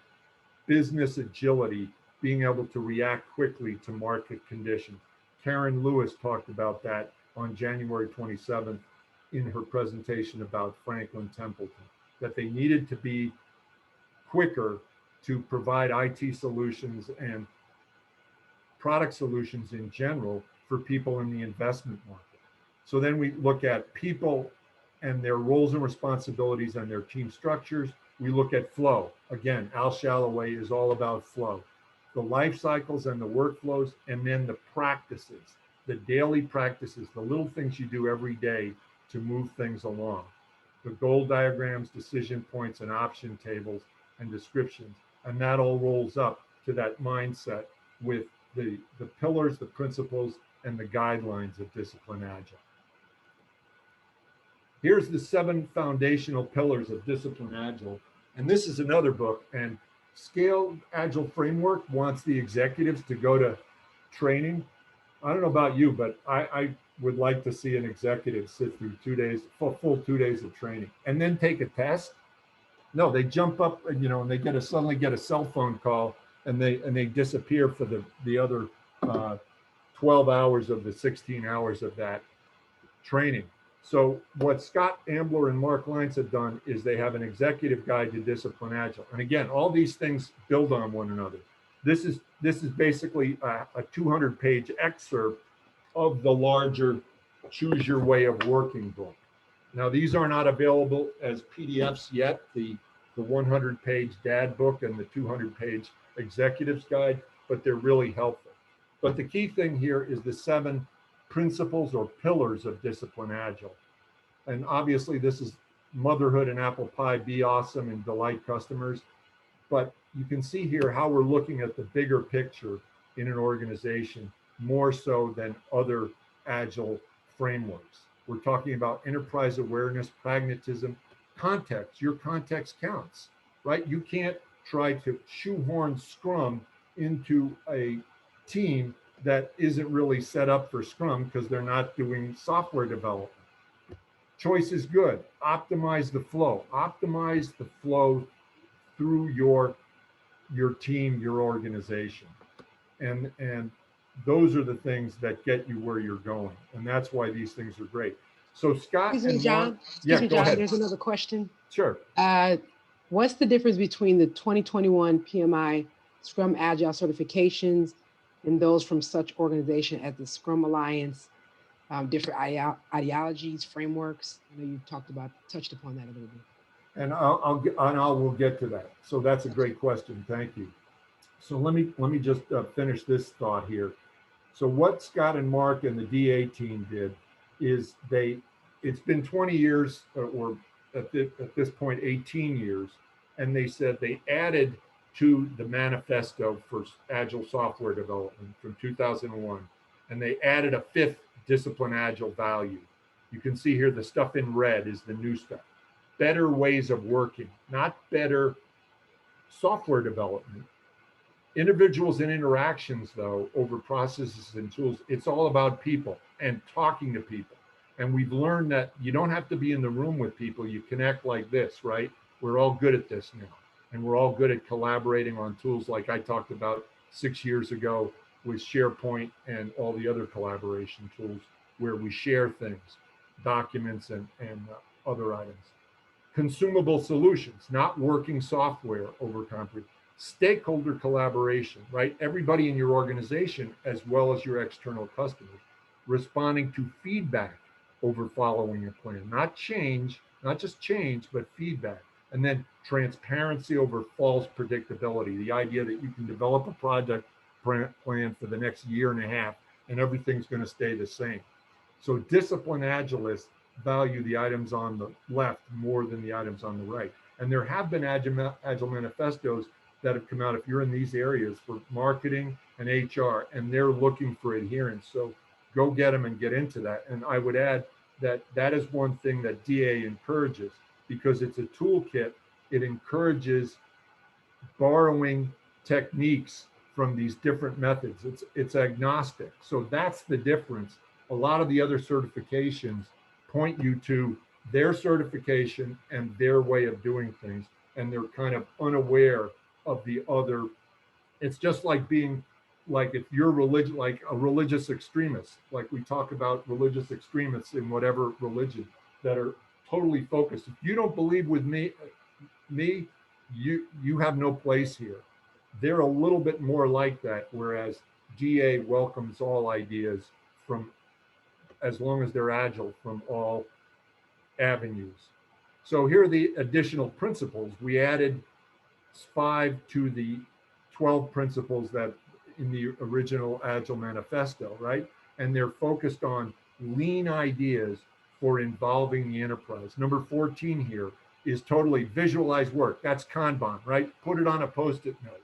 business agility, being able to react quickly to market conditions. Karen Lewis talked about that on January 27th in her presentation about Franklin Templeton, that they needed to be quicker to provide IT solutions and product solutions in general for people in the investment market. So then we look at people and their roles and responsibilities and their team structures. We look at flow. Again, Al Shalloway is all about flow. The life cycles and the workflows, and then the practices, the daily practices, the little things you do every day to move things along. The goal diagrams, decision points, and option tables and descriptions. And that all rolls up to that mindset with the pillars, the principles, and the guidelines of Discipline Agile. Here's the 7 foundational pillars of Discipline Agile. And this is another book. And Scaled Agile Framework wants the executives to go to training. I don't know about you, but I would like to see an executive sit through 2 days, full 2 days of training, and then take a test. No, they jump up, and they suddenly get a cell phone call, and they disappear for the other 12 hours of the 16 hours of that training. So what Scott Ambler and Mark Lyons have done is they have an executive guide to Discipline Agile. And again, all these things build on one another. This is basically a 200-page excerpt of the larger Choose Your Way of Working book. Now, these are not available as PDFs yet, the 100-page DAD book and the 200-page Executive's Guide, but they're really helpful. But the key thing here is the 7 principles or pillars of Discipline Agile. And obviously this is motherhood and apple pie, be awesome and delight customers. But you can see here how we're looking at the bigger picture in an organization more so than other Agile frameworks. We're talking about enterprise awareness, pragmatism, context. Your context counts, right? You can't try to shoehorn Scrum into a team that isn't really set up for Scrum because they're not doing software development. Choice is good. Optimize the flow. Optimize the flow through your team, your organization. And those are the things that get you where you're going. And that's why these things are great. So Scott Excuse me, and John. Mark, yeah, go John, ahead. there's another question. Sure. What's the difference between the 2021 PMI Scrum Agile certifications and those from such organizations as the Scrum Alliance, different ideologies, frameworks? I know you touched upon that a little bit. And we'll get to that. So that's a great question. Thank you. So let me just finish this thought here. So what Scott and Mark and the DA team did is it's been 20 years or at this point 18 years, and they said they added to the manifesto for Agile software development from 2001, and they added a 5th Discipline Agile value. You can see here the stuff in red is the new stuff. Better ways of working, not better software development. Individuals and interactions, though, over processes and tools, it's all about people and talking to people. And we've learned that you don't have to be in the room with people. You connect like this, right? We're all good at this now. And we're all good at collaborating on tools like I talked about 6 years ago with SharePoint and all the other collaboration tools where we share things, documents and other items. Consumable solutions, not working software over comprehension. Stakeholder collaboration, right? Everybody in your organization, as well as your external customers, responding to feedback over following a plan, not change, not just change, but feedback. And then transparency over false predictability, the idea that you can develop a project plan for the next year and a half and everything's going to stay the same. So disciplined agilists value the items on the left more than the items on the right. And there have been Agile manifestos that have come out, if you're in these areas, for marketing and HR, and they're looking for adherence. So go get them and get into that. And I would add that that is one thing that DA encourages, because it's a toolkit. It encourages borrowing techniques from these different methods. It's agnostic. So that's the difference. A lot of the other certifications point you to their certification and their way of doing things, and they're kind of unaware of the other. It's just like being like, if you're religious, like a religious extremist, like we talk about religious extremists in whatever religion that are totally focused. If you don't believe with me, you have no place here. They're a little bit more like that, whereas DA welcomes all ideas from, as long as they're agile, from all avenues. So here are the additional principles. We added 5 to the 12 principles that in the original Agile manifesto, right? And they're focused on lean ideas for involving the enterprise. Number 14 here is totally visualize work. That's Kanban, right? Put it on a Post-it note.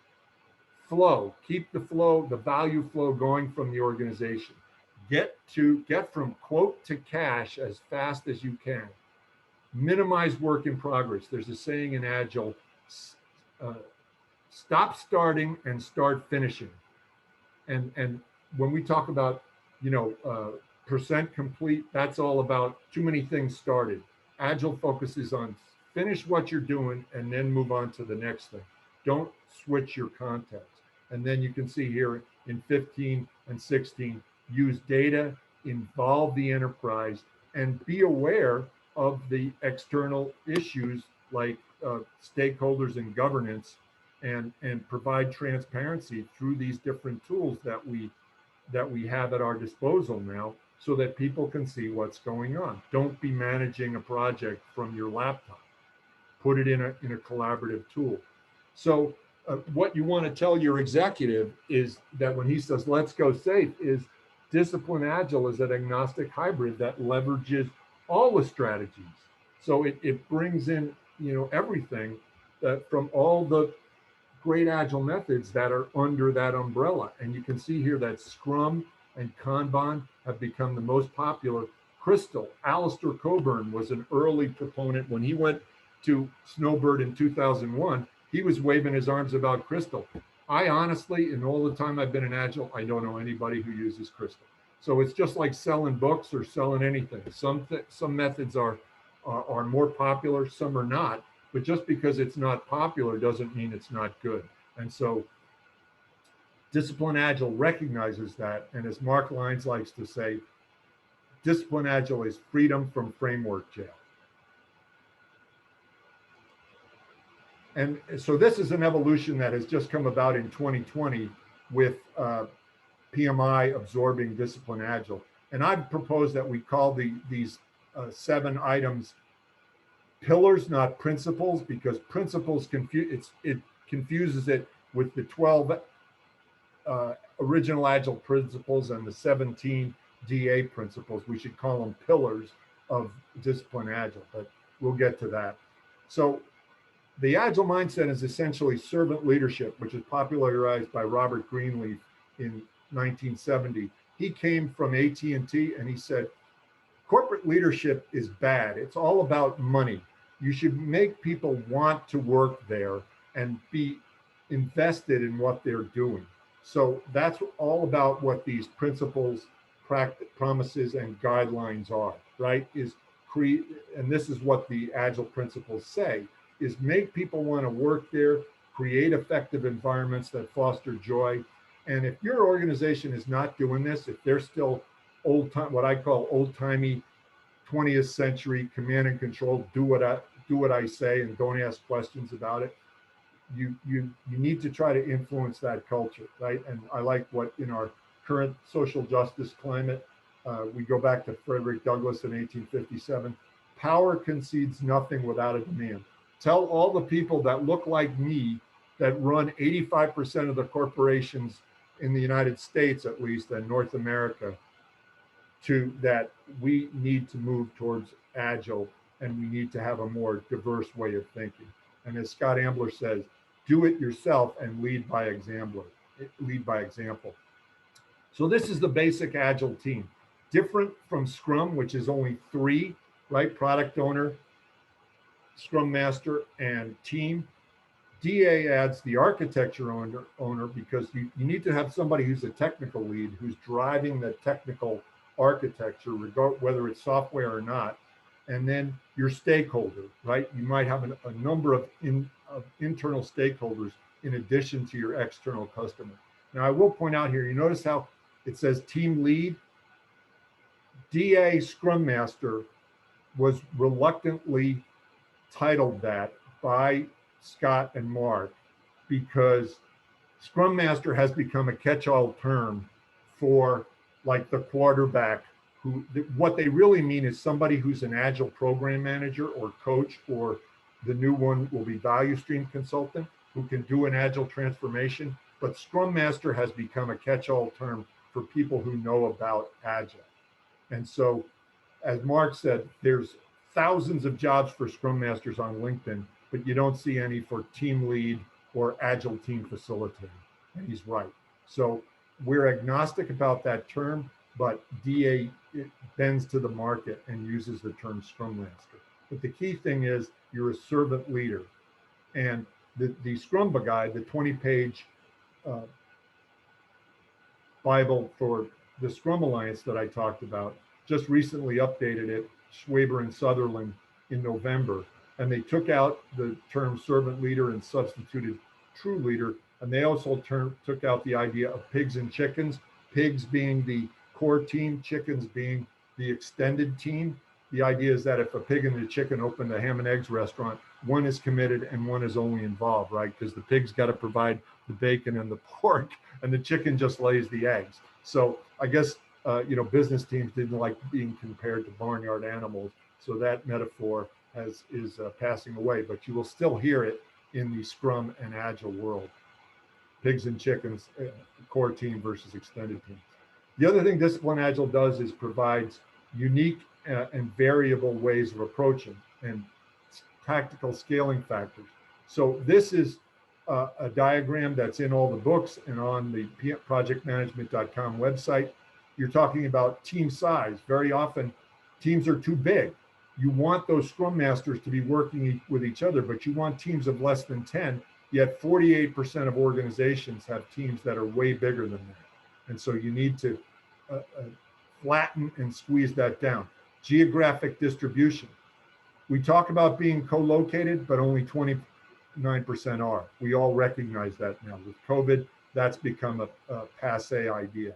Flow, keep the flow, the value flow going from the organization. Get from quote to cash as fast as you can. Minimize work in progress. There's a saying in Agile, stop starting and start finishing. And when we talk about, percent complete, that's all about too many things started. Agile focuses on finish what you're doing and then move on to the next thing. Don't switch your context. And then you can see here in 15 and 16, use data, involve the enterprise, and be aware of the external issues like stakeholders and governance, and provide transparency through these different tools that we have at our disposal now, so that people can see what's going on. Don't be managing a project from your laptop. Put it in a collaborative tool. So what you want to tell your executive is that when he says, let's go safe, is discipline agile is an agnostic hybrid that leverages all the strategies. So it brings in, everything that from all the great agile methods that are under that umbrella. And you can see here that Scrum and Kanban have become the most popular. Crystal, Alistair Coburn was an early proponent. When he went to Snowbird in 2001, he was waving his arms about Crystal. I honestly, in all the time I've been in Agile, I don't know anybody who uses Crystal. So it's just like selling books or selling anything. Some methods are more popular, some are not. But just because it's not popular doesn't mean it's not good. And so Discipline Agile recognizes that. And as Mark Lyons likes to say, Discipline Agile is freedom from framework jail. And so this is an evolution that has just come about in 2020 with PMI absorbing Discipline Agile. And I've proposed that we call these 7 items pillars, not principles, because principles it confuses it with the 12 original Agile principles and the 17 DA principles. We should call them pillars of Discipline Agile, but we'll get to that. So the Agile mindset is essentially servant leadership, which is popularized by Robert Greenleaf in 1970. He came from AT&T and he said, corporate leadership is bad. It's all about money. You should make people want to work there and be invested in what they're doing. So that's all about what these principles, promises, and guidelines are, right? Is create, and this is what the Agile principles say, is make people want to work there, create effective environments that foster joy. And if your organization is not doing this, if they're still old time, what I call old timey 20th century command and control, do what I say and don't ask questions about it, you need to try to influence that culture, right? And I like what in our current social justice climate, we go back to Frederick Douglass in 1857, power concedes nothing without a demand. Tell all the people that look like me that run 85% of the corporations in the United States, at least, and North America, that we need to move towards Agile and we need to have a more diverse way of thinking. And as Scott Ambler says, do it yourself and lead by example. So this is the basic Agile team. Different from Scrum, which is only 3, right? Product owner, Scrum Master, and team. DA adds the architecture owner because you need to have somebody who's a technical lead, who's driving the technical architecture, whether it's software or not. And then your stakeholder, right? You might have a number of internal stakeholders in addition to your external customer. Now, I will point out here, you notice how it says team lead? DA Scrum Master was reluctantly titled that by Scott and Mark because Scrum Master has become a catch-all term for like the quarterback who, what they really mean is somebody who's an Agile program manager or coach, or the new one will be value stream consultant who can do an Agile transformation. But Scrum Master has become a catch-all term for people who know about Agile. And so, as Mark said, there's thousands of jobs for Scrum Masters on LinkedIn, but you don't see any for team lead or Agile team facilitator. And he's right. So we're agnostic about that term, but DA bends to the market and uses the term Scrum Master. But the key thing is you're a servant leader. And the Scrum Guide, the 20-page Bible for the Scrum Alliance that I talked about, just recently updated it, Schwaber and Sutherland, in November. And they took out the term servant leader and substituted true leader. And they also took out the idea of pigs and chickens, pigs being the core team, chickens being the extended team. The idea is that if a pig and a chicken open a ham and eggs restaurant, one is committed and one is only involved, right? Because the pig's got to provide the bacon and the pork, and the chicken just lays the eggs. So I guess, business teams didn't like being compared to barnyard animals. So that metaphor is passing away, but you will still hear it in the Scrum and Agile world. Pigs and chickens, core team versus extended team. The other thing Discipline Agile does is provides unique and variable ways of approaching and practical scaling factors. So this is a diagram that's in all the books and on the projectmanagement.com website. You're talking about team size. Very often, teams are too big. You want those Scrum Masters to be working with each other, but you want teams of less than 10, yet 48% of organizations have teams that are way bigger than that. And so you need to flatten and squeeze that down. Geographic distribution. We talk about being co-located, but only 29% are. We all recognize that now. With COVID, that's become a passé idea.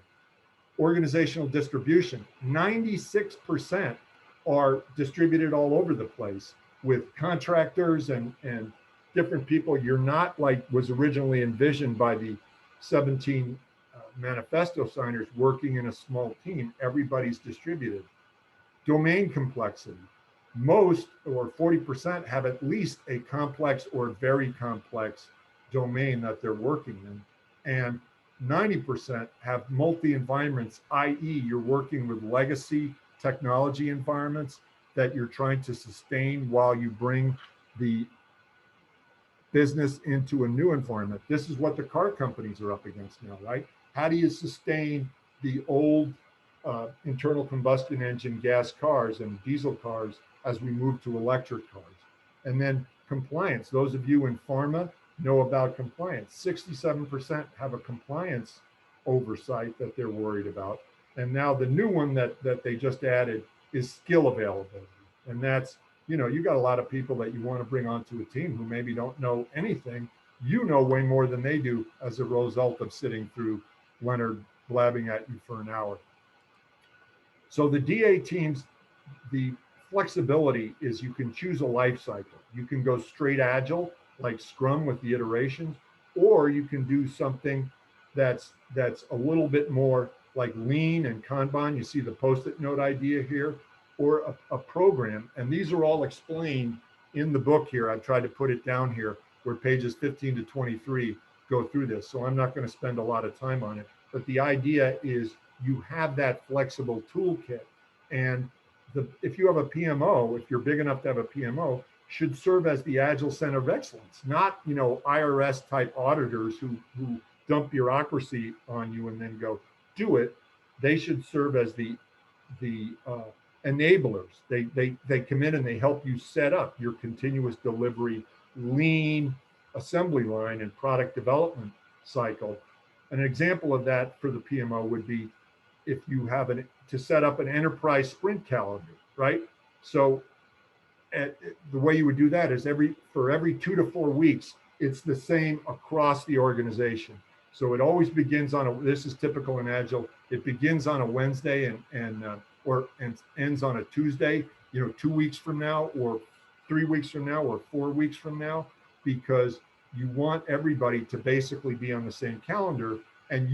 Organizational distribution. 96% are distributed all over the place with contractors and different people. You're not like was originally envisioned by the 17 manifesto signers working in a small team. Everybody's distributed. Domain complexity. Most, or 40%, have at least a complex or very complex domain that they're working in. And 90% have multi-environments, i.e. you're working with legacy technology environments that you're trying to sustain while you bring the business into a new environment. This is what the car companies are up against now, right? How do you sustain the old internal combustion engine gas cars and diesel cars as we move to electric cars? And then compliance. Those of you in pharma, know about compliance. 67% have a compliance oversight that they're worried about. And now the new one that they just added is skill availability. And that's, you got a lot of people that you want to bring onto a team who maybe don't know anything. You know way more than they do as a result of sitting through Leonard blabbing at you for an hour. So the DA teams, the flexibility is you can choose a life cycle. You can go straight agile, like Scrum with the iterations, or you can do something that's a little bit more like lean and Kanban. You see the post-it note idea here, or a program. And these are all explained in the book here. I've tried to put it down here where pages 15 to 23 go through this. So I'm not going to spend a lot of time on it. But the idea is you have that flexible toolkit. And if you have a PMO, if you're big enough to have a PMO, should serve as the Agile Center of Excellence, not IRS type auditors who dump bureaucracy on you and then go do it. They should serve as the enablers. They come in and they help you set up your continuous delivery, lean assembly line and product development cycle. An example of that for the PMO would be if you have to set up an enterprise sprint calendar, right? So the way you would do that is for every 2 to 4 weeks, it's the same across the organization. So it always begins this is typical in Agile. It begins on a Wednesday and ends on a Tuesday, 2 weeks from now or 3 weeks from now or 4 weeks from now, because you want everybody to basically be on the same calendar. And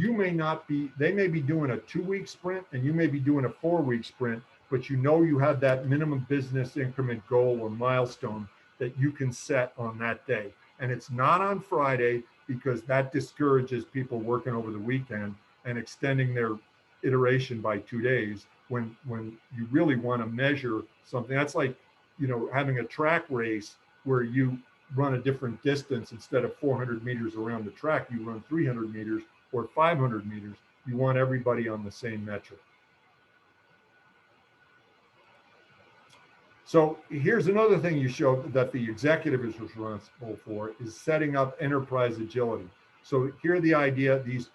they may be doing a 2-week sprint and you may be doing a 4-week sprint, but you have that minimum business increment goal or milestone that you can set on that day. And it's not on Friday, because that discourages people working over the weekend and extending their iteration by 2 days when you really want to measure something. That's like, having a track race where you run a different distance. Instead of 400 meters around the track, you run 300 meters or 500 meters. You want everybody on the same metric. So here's another thing you showed that the executive is responsible for, is setting up enterprise agility. So here the idea, these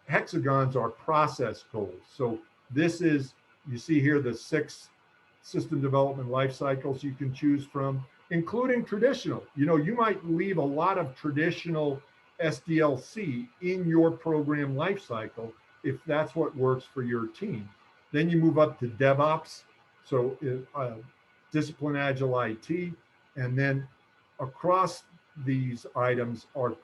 hexagons are process goals. So this is, you see here, the 6 system development life cycles you can choose from, including traditional. You might leave a lot of traditional SDLC in your program life cycle if that's what works for your team. Then you move up to DevOps. So discipline agile IT, and then across these items are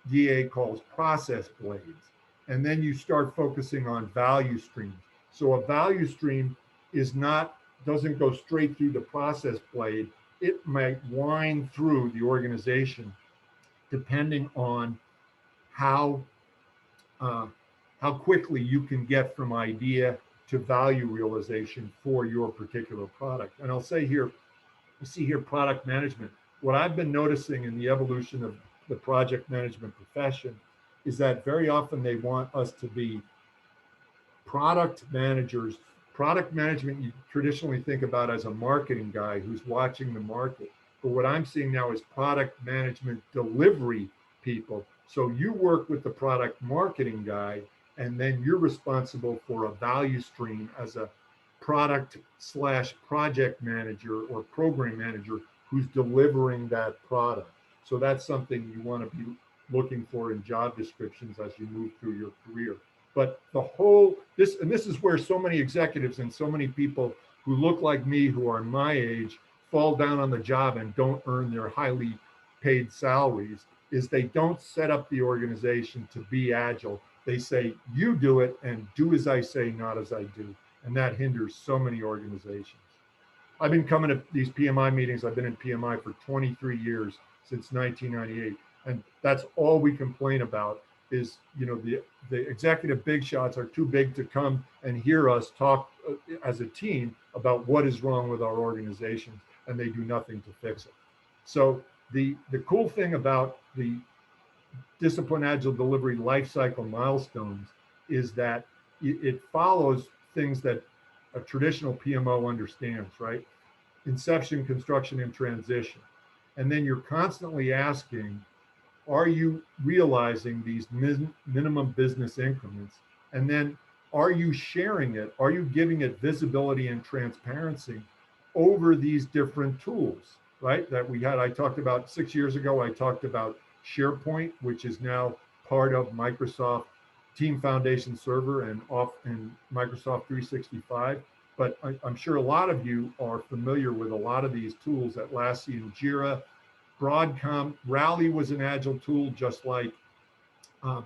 DA calls process blades. And then you start focusing on value streams. So a value stream doesn't go straight through the process blade. It might wind through the organization depending on how quickly you can get from idea to value realization for your particular product. And I'll say here, you see here product management. What I've been noticing in the evolution of the project management profession is that very often they want us to be product managers. Product management you traditionally think about as a marketing guy who's watching the market. But what I'm seeing now is product management delivery people. So you work with the product marketing guy, and then you're responsible for a value stream as a product/project manager or program manager who's delivering that product. So that's something you want to be looking for in job descriptions as you move through your career. But this is where so many executives and so many people who look like me, who are my age, fall down on the job and don't earn their highly paid salaries, is they don't set up the organization to be agile. They say, you do it and do as I say, not as I do. And that hinders so many organizations. I've been coming to these PMI meetings. I've been in PMI for 23 years, since 1998. And that's all we complain about is, the executive big shots are too big to come and hear us talk as a team about what is wrong with our organizations, and they do nothing to fix it. So the cool thing about the discipline agile delivery lifecycle milestones is that it follows things that a traditional PMO understands, right? Inception, construction, and transition. And then you're constantly asking, Are you realizing these minimum business increments? And then are you sharing it? Are you giving it visibility and transparency over these different tools, right? That we had, I talked about 6 years ago, I talked about SharePoint, which is now part of Microsoft Team Foundation Server and Microsoft 365. But I'm sure a lot of you are familiar with a lot of these tools, Atlassian, Jira, Broadcom. Rally was an Agile tool, just like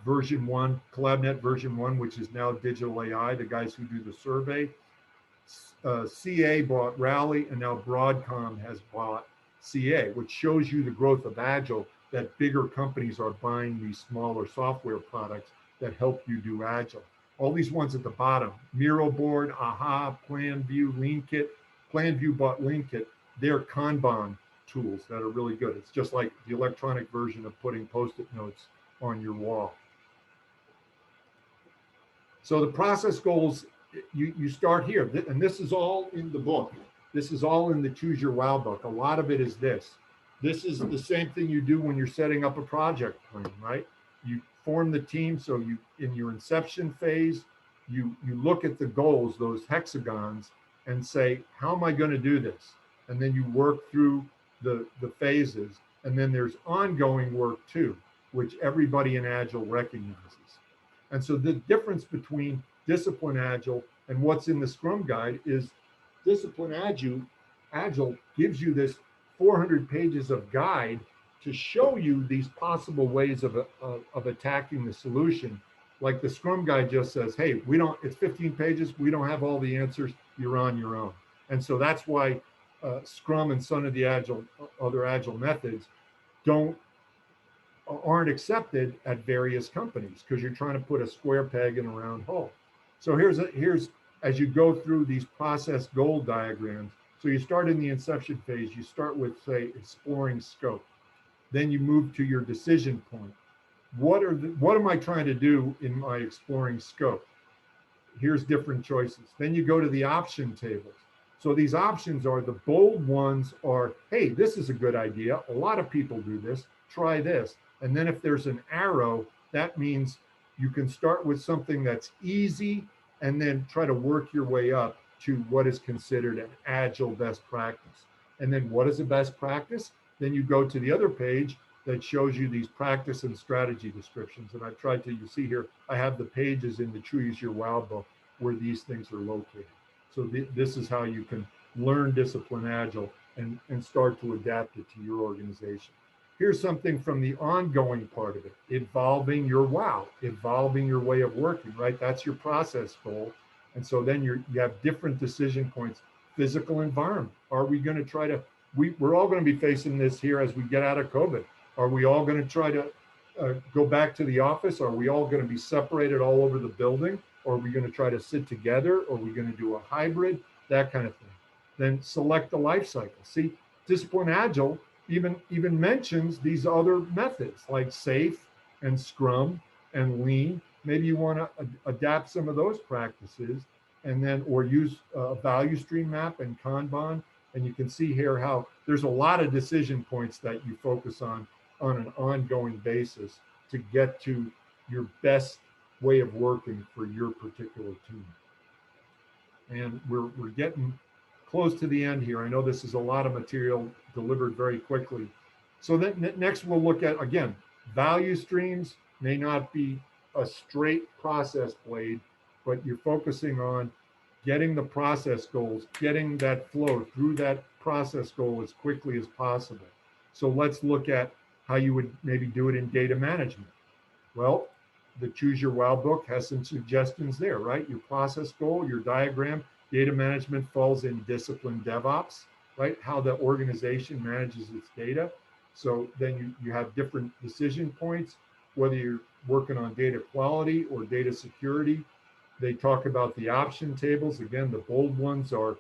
version 1, CollabNet version 1, which is now Digital AI, the guys who do the survey. CA bought Rally, and now Broadcom has bought CA, which shows you the growth of Agile, that bigger companies are buying these smaller software products that help you do Agile. All these ones at the bottom, Miro board, AHA, PlanView, LeanKit. PlanView bought LeanKit. They're Kanban tools that are really good. It's just like the electronic version of putting Post-it notes on your wall. So the process goals, you start here, and this is all in the book. This is all in the Choose Your Wow book. A lot of it is this. This is the same thing you do when you're setting up a project plan, right? You form the team, so you, in your inception phase, you look at the goals, those hexagons, and say, how am I going to do this? And then you work through the phases, and then there's ongoing work too, which everybody in Agile recognizes. And so the difference between Discipline Agile and what's in the Scrum Guide is Discipline Agile gives you this 400 pages of guide to show you these possible ways of attacking the solution. Like the Scrum Guide just says, hey, it's 15 pages, we don't have all the answers, you're on your own. And so that's why Scrum and some of the other Agile methods aren't accepted at various companies, because you're trying to put a square peg in a round hole. So here's as you go through these process goal diagrams. So you start in the inception phase, you start with, say, exploring scope. Then you move to your decision point. What am I trying to do in my exploring scope? Here's different choices. Then you go to the option tables. So these options are, the bold ones are, hey, this is a good idea. A lot of people do this, try this. And then if there's an arrow, that means you can start with something that's easy and then try to work your way up to what is considered an Agile best practice. And then what is a best practice? Then you go to the other page that shows you these practice and strategy descriptions. And I've tried to, you see here, I have the pages in the Choose Your Wow book where these things are located. So this is how you can learn Discipline Agile and start to adapt it to your organization. Here's something from the ongoing part of it, evolving your wow, evolving your way of working, right? That's your process goal. And so then you have different decision points. Physical environment. Are we going to try to, we're all going to be facing this here as we get out of COVID. Are we all going to try to go back to the office? Are we all going to be separated all over the building? Or are we going to try to sit together? Or are we going to do a hybrid? That kind of thing. Then select the life cycle. See, Discipline Agile even mentions these other methods like SAFe and Scrum and Lean. Maybe you want to adapt some of those practices, and then, or use a value stream map and Kanban. And you can see here how there's a lot of decision points that you focus on an ongoing basis to get to your best way of working for your particular team. And we're getting close to the end here. I know this is a lot of material delivered very quickly. So then next we'll look at, again, value streams may not be a straight process blade, but you're focusing on getting the process goals, getting that flow through that process goal as quickly as possible. So let's look at how you would maybe do it in data management. Well, the Choose Your Wow book has some suggestions there, right? Your process goal, your diagram. Data management falls in discipline DevOps, right? How the organization manages its data. So then you have different decision points, whether you're working on data quality or data security. They talk about the option tables. Again, the bold ones are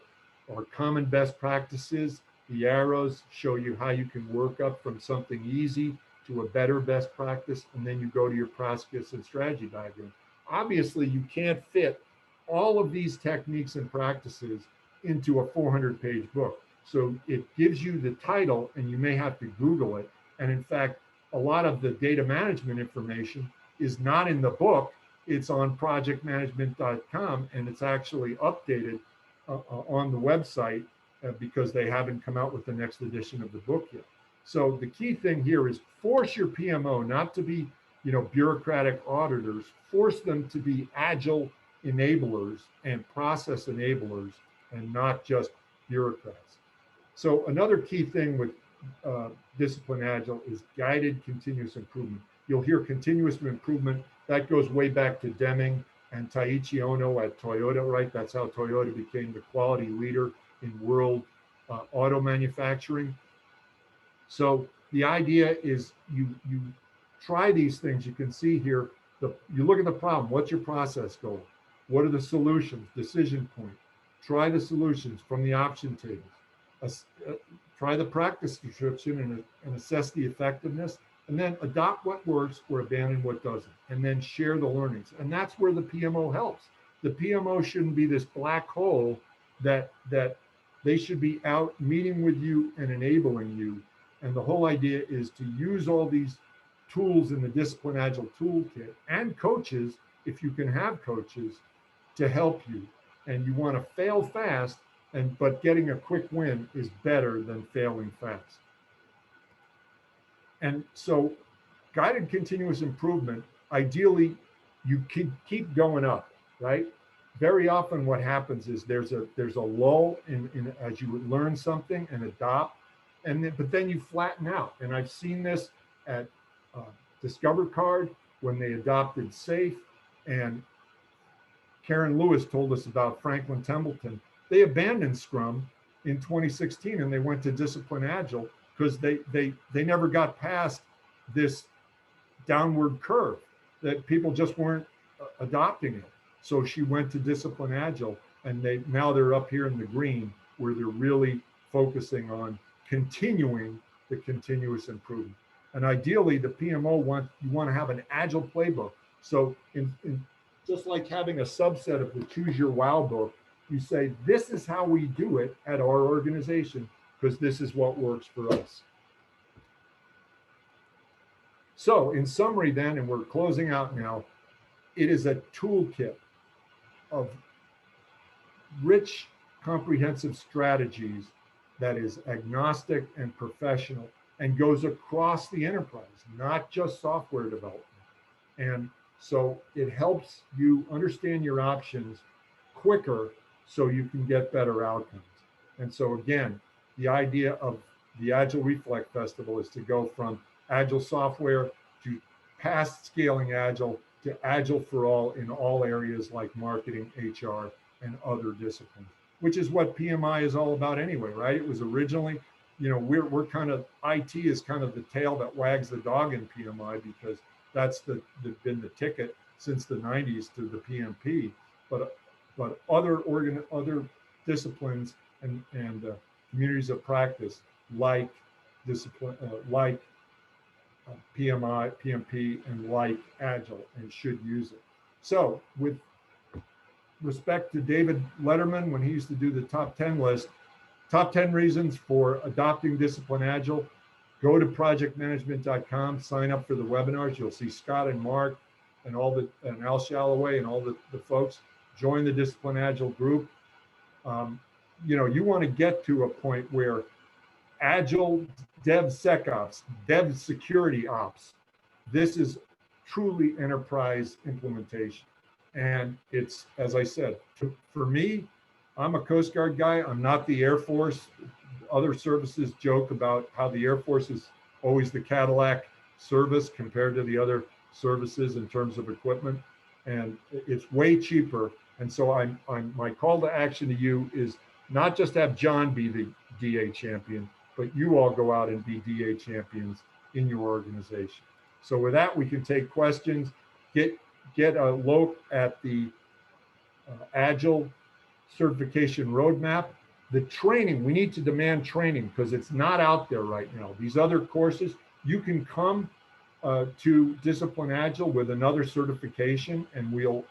common best practices. The arrows show you how you can work up from something easy to a better best practice. And then you go to your process and strategy diagram. Obviously, you can't fit all of these techniques and practices into a 400-page book. So it gives you the title, and you may have to Google it. And in fact, a lot of the data management information is not in the book. It's on projectmanagement.com, and it's actually updated on the website because they haven't come out with the next edition of the book yet. So the key thing here is force your PMO not to be, bureaucratic auditors. Force them to be agile enablers and process enablers, and not just bureaucrats. So another key thing with Discipline Agile is guided continuous improvement. You'll hear continuous improvement. That goes way back to Deming and Taiichi Ono at Toyota, right? That's how Toyota became the quality leader in world auto manufacturing. So the idea is you try these things. You can see here, you look at the problem. What's your process goal? What are the solutions? Decision point. Try the solutions from the option tables. Try the practice description and assess the effectiveness, and then adopt what works or abandon what doesn't, and then share the learnings. And that's where the PMO helps. The PMO shouldn't be this black hole that they should be out meeting with you and enabling you. And the whole idea is to use all these tools in the Discipline Agile toolkit and coaches, if you can have coaches, to help you. And you want to fail fast, but getting a quick win is better than failing fast. And so guided continuous improvement, ideally, you keep going up, right? Very often what happens is there's a lull in as you learn something and adopt, but then you flatten out. And I've seen this at Discover Card when they adopted SAFe, and Karen Lewis told us about Franklin Templeton. They abandoned Scrum in 2016 and they went to Discipline Agile because they never got past this downward curve that people just weren't adopting it. So she went to Discipline Agile, and now they're up here in the green where they're really focusing on continuing the continuous improvement. And ideally, the PMO you want to have an agile playbook. So in just like having a subset of the Choose Your Wow book, you say, this is how we do it at our organization because this is what works for us. So in summary then, and we're closing out now, it is a toolkit of rich, comprehensive strategies that is agnostic and professional and goes across the enterprise, not just software development. And so it helps you understand your options quicker so you can get better outcomes. And so again, the idea of the Agile Reflect Festival is to go from Agile software to past scaling Agile to Agile for all in all areas like marketing, HR, and other disciplines, which is what PMI is all about anyway, right? It was originally, we're kind of, IT is kind of the tail that wags the dog in PMI because that's been the ticket since the 90s to the PMP. But other disciplines and communities of practice like discipline, like PMI, PMP, and like Agile, and should use it. So with respect to David Letterman, when he used to do the top 10 list, top 10 reasons for adopting Discipline Agile, go to projectmanagement.com, sign up for the webinars. You'll see Scott and Mark and and Al Shalloway and all the folks. Join the Discipline Agile group. You want to get to a point where Agile DevSecOps, Dev Security Ops, this is truly enterprise implementation. And it's, as I said, for me, I'm a Coast Guard guy. I'm not the Air Force. Other services joke about how the Air Force is always the Cadillac service compared to the other services in terms of equipment. And it's way cheaper. And so my call to action to you is not just have John be the DA champion, but you all go out and be DA champions in your organization. So with that, we can take questions, get a look at the Agile certification roadmap. The training, we need to demand training because it's not out there right now. These other courses, you can come to Discipline Agile with another certification and we'll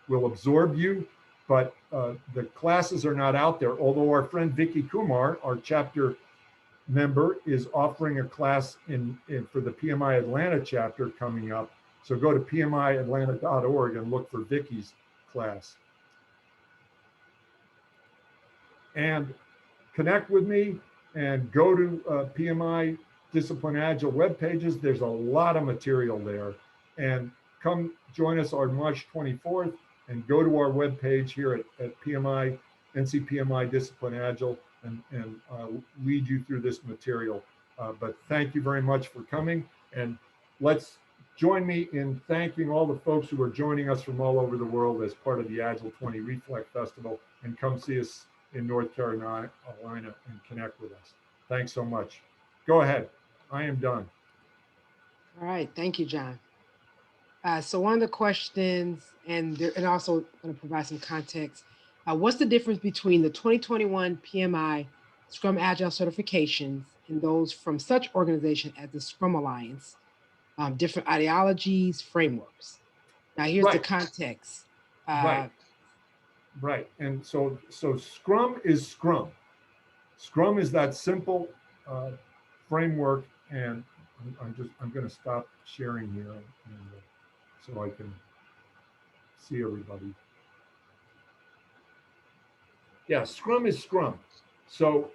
absorb you, but the classes are not out there. Although our friend Vicky Kumar, our chapter member is offering a class for the PMI Atlanta chapter coming up. So go to pmiatlanta.org and look for Vicky's class. And connect with me and go to PMI Discipline Agile web pages. There's a lot of material there. And come join us on March 24th and go to our web page here at PMI, NCPMI Discipline Agile, and lead you through this material. But thank you very much for coming. And let's join me in thanking all the folks who are joining us from all over the world as part of the Agile 20 Reflect Festival, and come see us in North Carolina and connect with us. Thanks so much. Go ahead. I am done. All right. Thank you, John. So one of the questions, and also going to provide some context, what's the difference between the 2021 PMI Scrum Agile certifications and those from such organizations as the Scrum Alliance, different ideologies, frameworks? Now, here's the context. Right. And so Scrum is Scrum. Scrum is that simple framework. And I'm going to stop sharing here so I can see everybody. Yeah, Scrum is Scrum. So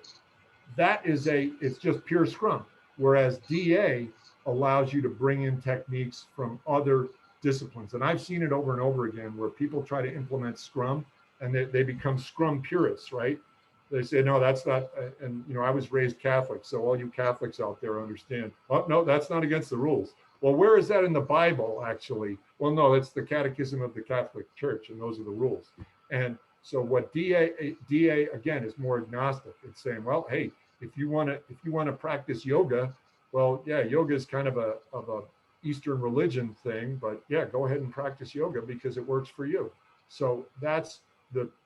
that is it's just pure Scrum. Whereas DA allows you to bring in techniques from other disciplines. And I've seen it over and over again where people try to implement Scrum and they become Scrum purists, right? They say, no, that's not, and I was raised Catholic, so all you Catholics out there understand, oh, no, that's not against the rules. Well, where is that in the Bible, actually? Well, no, it's the Catechism of the Catholic Church, and those are the rules. And so what DA again is more agnostic. It's saying, well, hey, if you want to practice yoga, well, yeah, yoga is kind of a Eastern religion thing, but yeah, go ahead and practice yoga because it works for you. So that's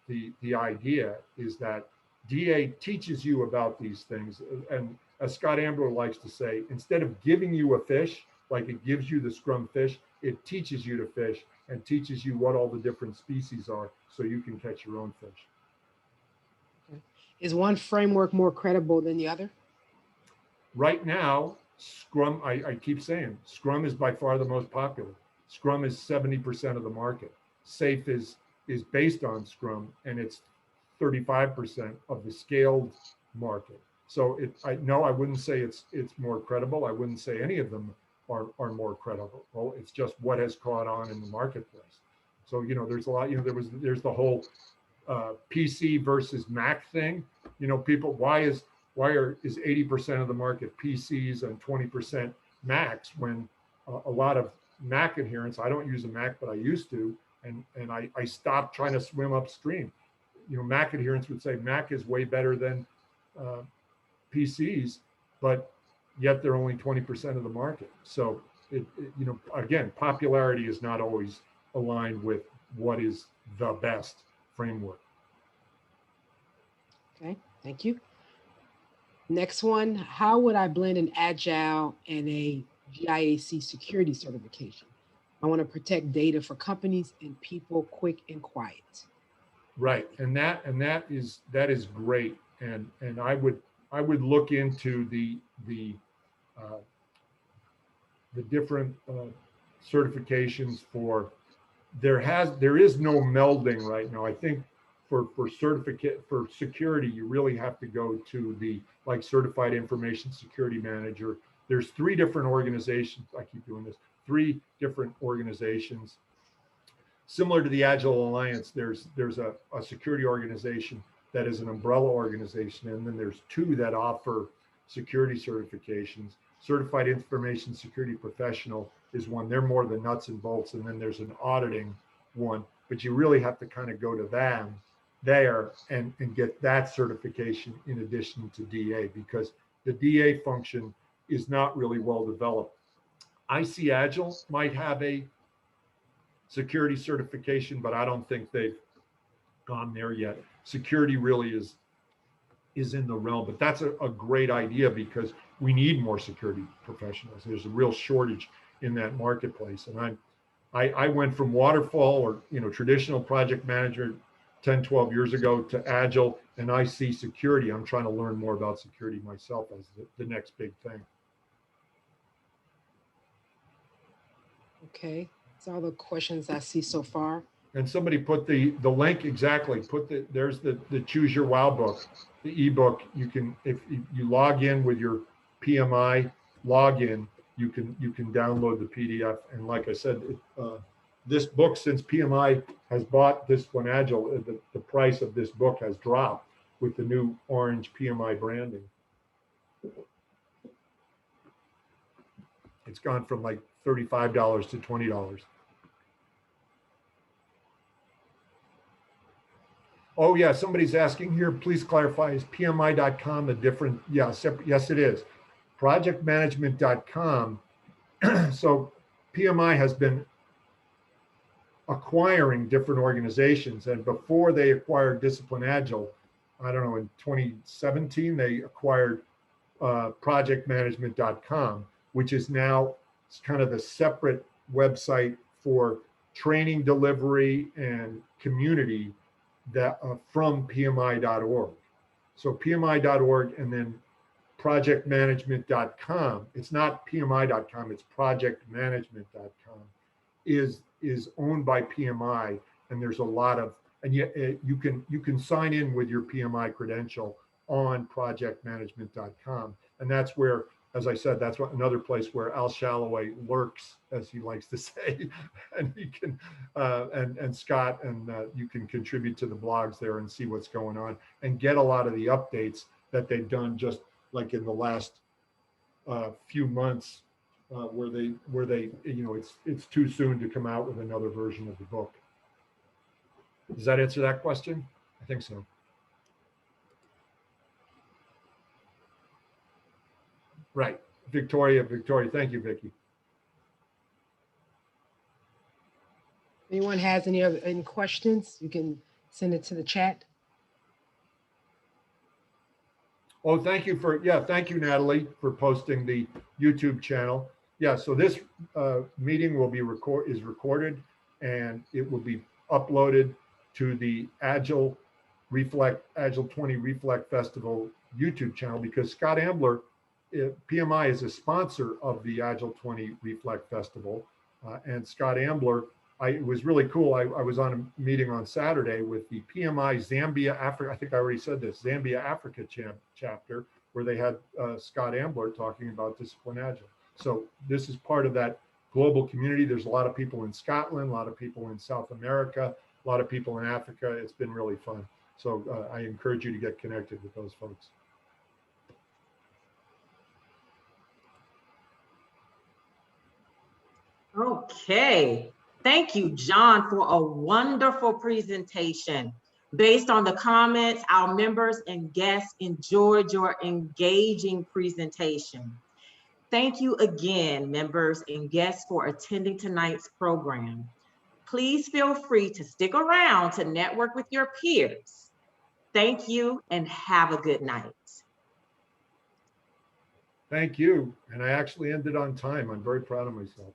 the idea, is that DA teaches you about these things. And as Scott Ambler likes to say, instead of giving you a fish, like it gives you the Scrum fish, it teaches you to fish and teaches you what all the different species are so you can catch your own fish. Okay. Is one framework more credible than the other? Right now, Scrum, I keep saying, Scrum is by far the most popular. Scrum is 70% of the market. SAFe is based on Scrum, and it's 35% of the scaled market. So I wouldn't say it's more credible. I wouldn't say any of them are more credible. Well, it's just what has caught on in the marketplace. So there's a lot. There's the whole PC versus Mac thing. People, why is 80% of the market PCs and 20% Macs when a lot of Mac adherents? I don't use a Mac, but I used to, and I stopped trying to swim upstream. Mac adherents would say Mac is way better than PCs, but yet they're only 20% of the market. So again, popularity is not always aligned with what is the best framework. Okay, thank you. Next one, how would I blend an Agile and a GIAC security certification? I want to protect data for companies and people, quick and quiet. Right, and that is great, and I would look into the different certifications for. There is no melding right now. I think for security, you really have to go to the Certified Information Security Manager. There's 3 different organizations. I keep doing this. 3 different organizations. Similar to the Agile Alliance, there's a security organization that is an umbrella organization, and then there's 2 that offer security certifications. Certified Information Security Professional is one. They're more the nuts and bolts, and then there's an auditing one. But you really have to kind of go to them there and get that certification in addition to DA, because the DA function is not really well developed. IC Agile might have a security certification, but I don't think they've gone there yet. Security really is in the realm, but that's a great idea because we need more security professionals. There's a real shortage in that marketplace. And I went from waterfall or traditional project management 10, 12 years ago to Agile, and I see security. I'm trying to learn more about security myself as the next big thing. Okay, that's all the questions I see so far. And somebody put the link, exactly, there's the Choose Your Wow book, the ebook. You can, if you log in with your PMI login, you can download the PDF. And like I said, this book, since PMI has bought this one, Agile, the price of this book has dropped with the new orange PMI branding. It's gone from like $35 to $20. Oh yeah, somebody's asking here, please clarify, is PMI.com a different, yeah, separate, yes it is. Projectmanagement.com, so PMI has been acquiring different organizations, and before they acquired Discipline Agile, I don't know, in 2017, they acquired projectmanagement.com, which is now kind of the separate website for training delivery and community that from PMI.org. So PMI.org and then projectmanagement.com, it's not PMI.com, it's projectmanagement.com, is owned by PMI, and there's a lot of, and yet you can sign in with your PMI credential on projectmanagement.com, and that's where, as I said, that's what another place where Al Shalloway lurks, as he likes to say, and he can and Scott, and you can contribute to the blogs there and see what's going on and get a lot of the updates that they've done just like in the last few months, where they you know, it's too soon to come out with another version of the book. Does that answer that question? I think so. Right, Victoria, thank you, Vicki. Anyone has any questions, you can send it to the chat. Oh, thank you thank you, Natalie, for posting the YouTube channel. Yeah, so this meeting will be recorded, and it will be uploaded to the Agile 20 Reflect Festival YouTube channel, because Scott Ambler, PMI, is a sponsor of the Agile 20 Reflect Festival, and Scott Ambler, it was really cool. I was on a meeting on Saturday with the PMI Zambia, Africa, I think I already said this, Zambia, Africa chapter, where they had Scott Ambler talking about Discipline Agile. So this is part of that global community. There's a lot of people in Scotland, a lot of people in South America, a lot of people in Africa. It's been really fun. So I encourage you to get connected with those folks. Okay. Thank you, John, for a wonderful presentation. Based on the comments, our members and guests enjoyed your engaging presentation. Thank you again, members and guests, for attending tonight's program. Please feel free to stick around to network with your peers. Thank you and have a good night. Thank you. And I actually ended on time. I'm very proud of myself.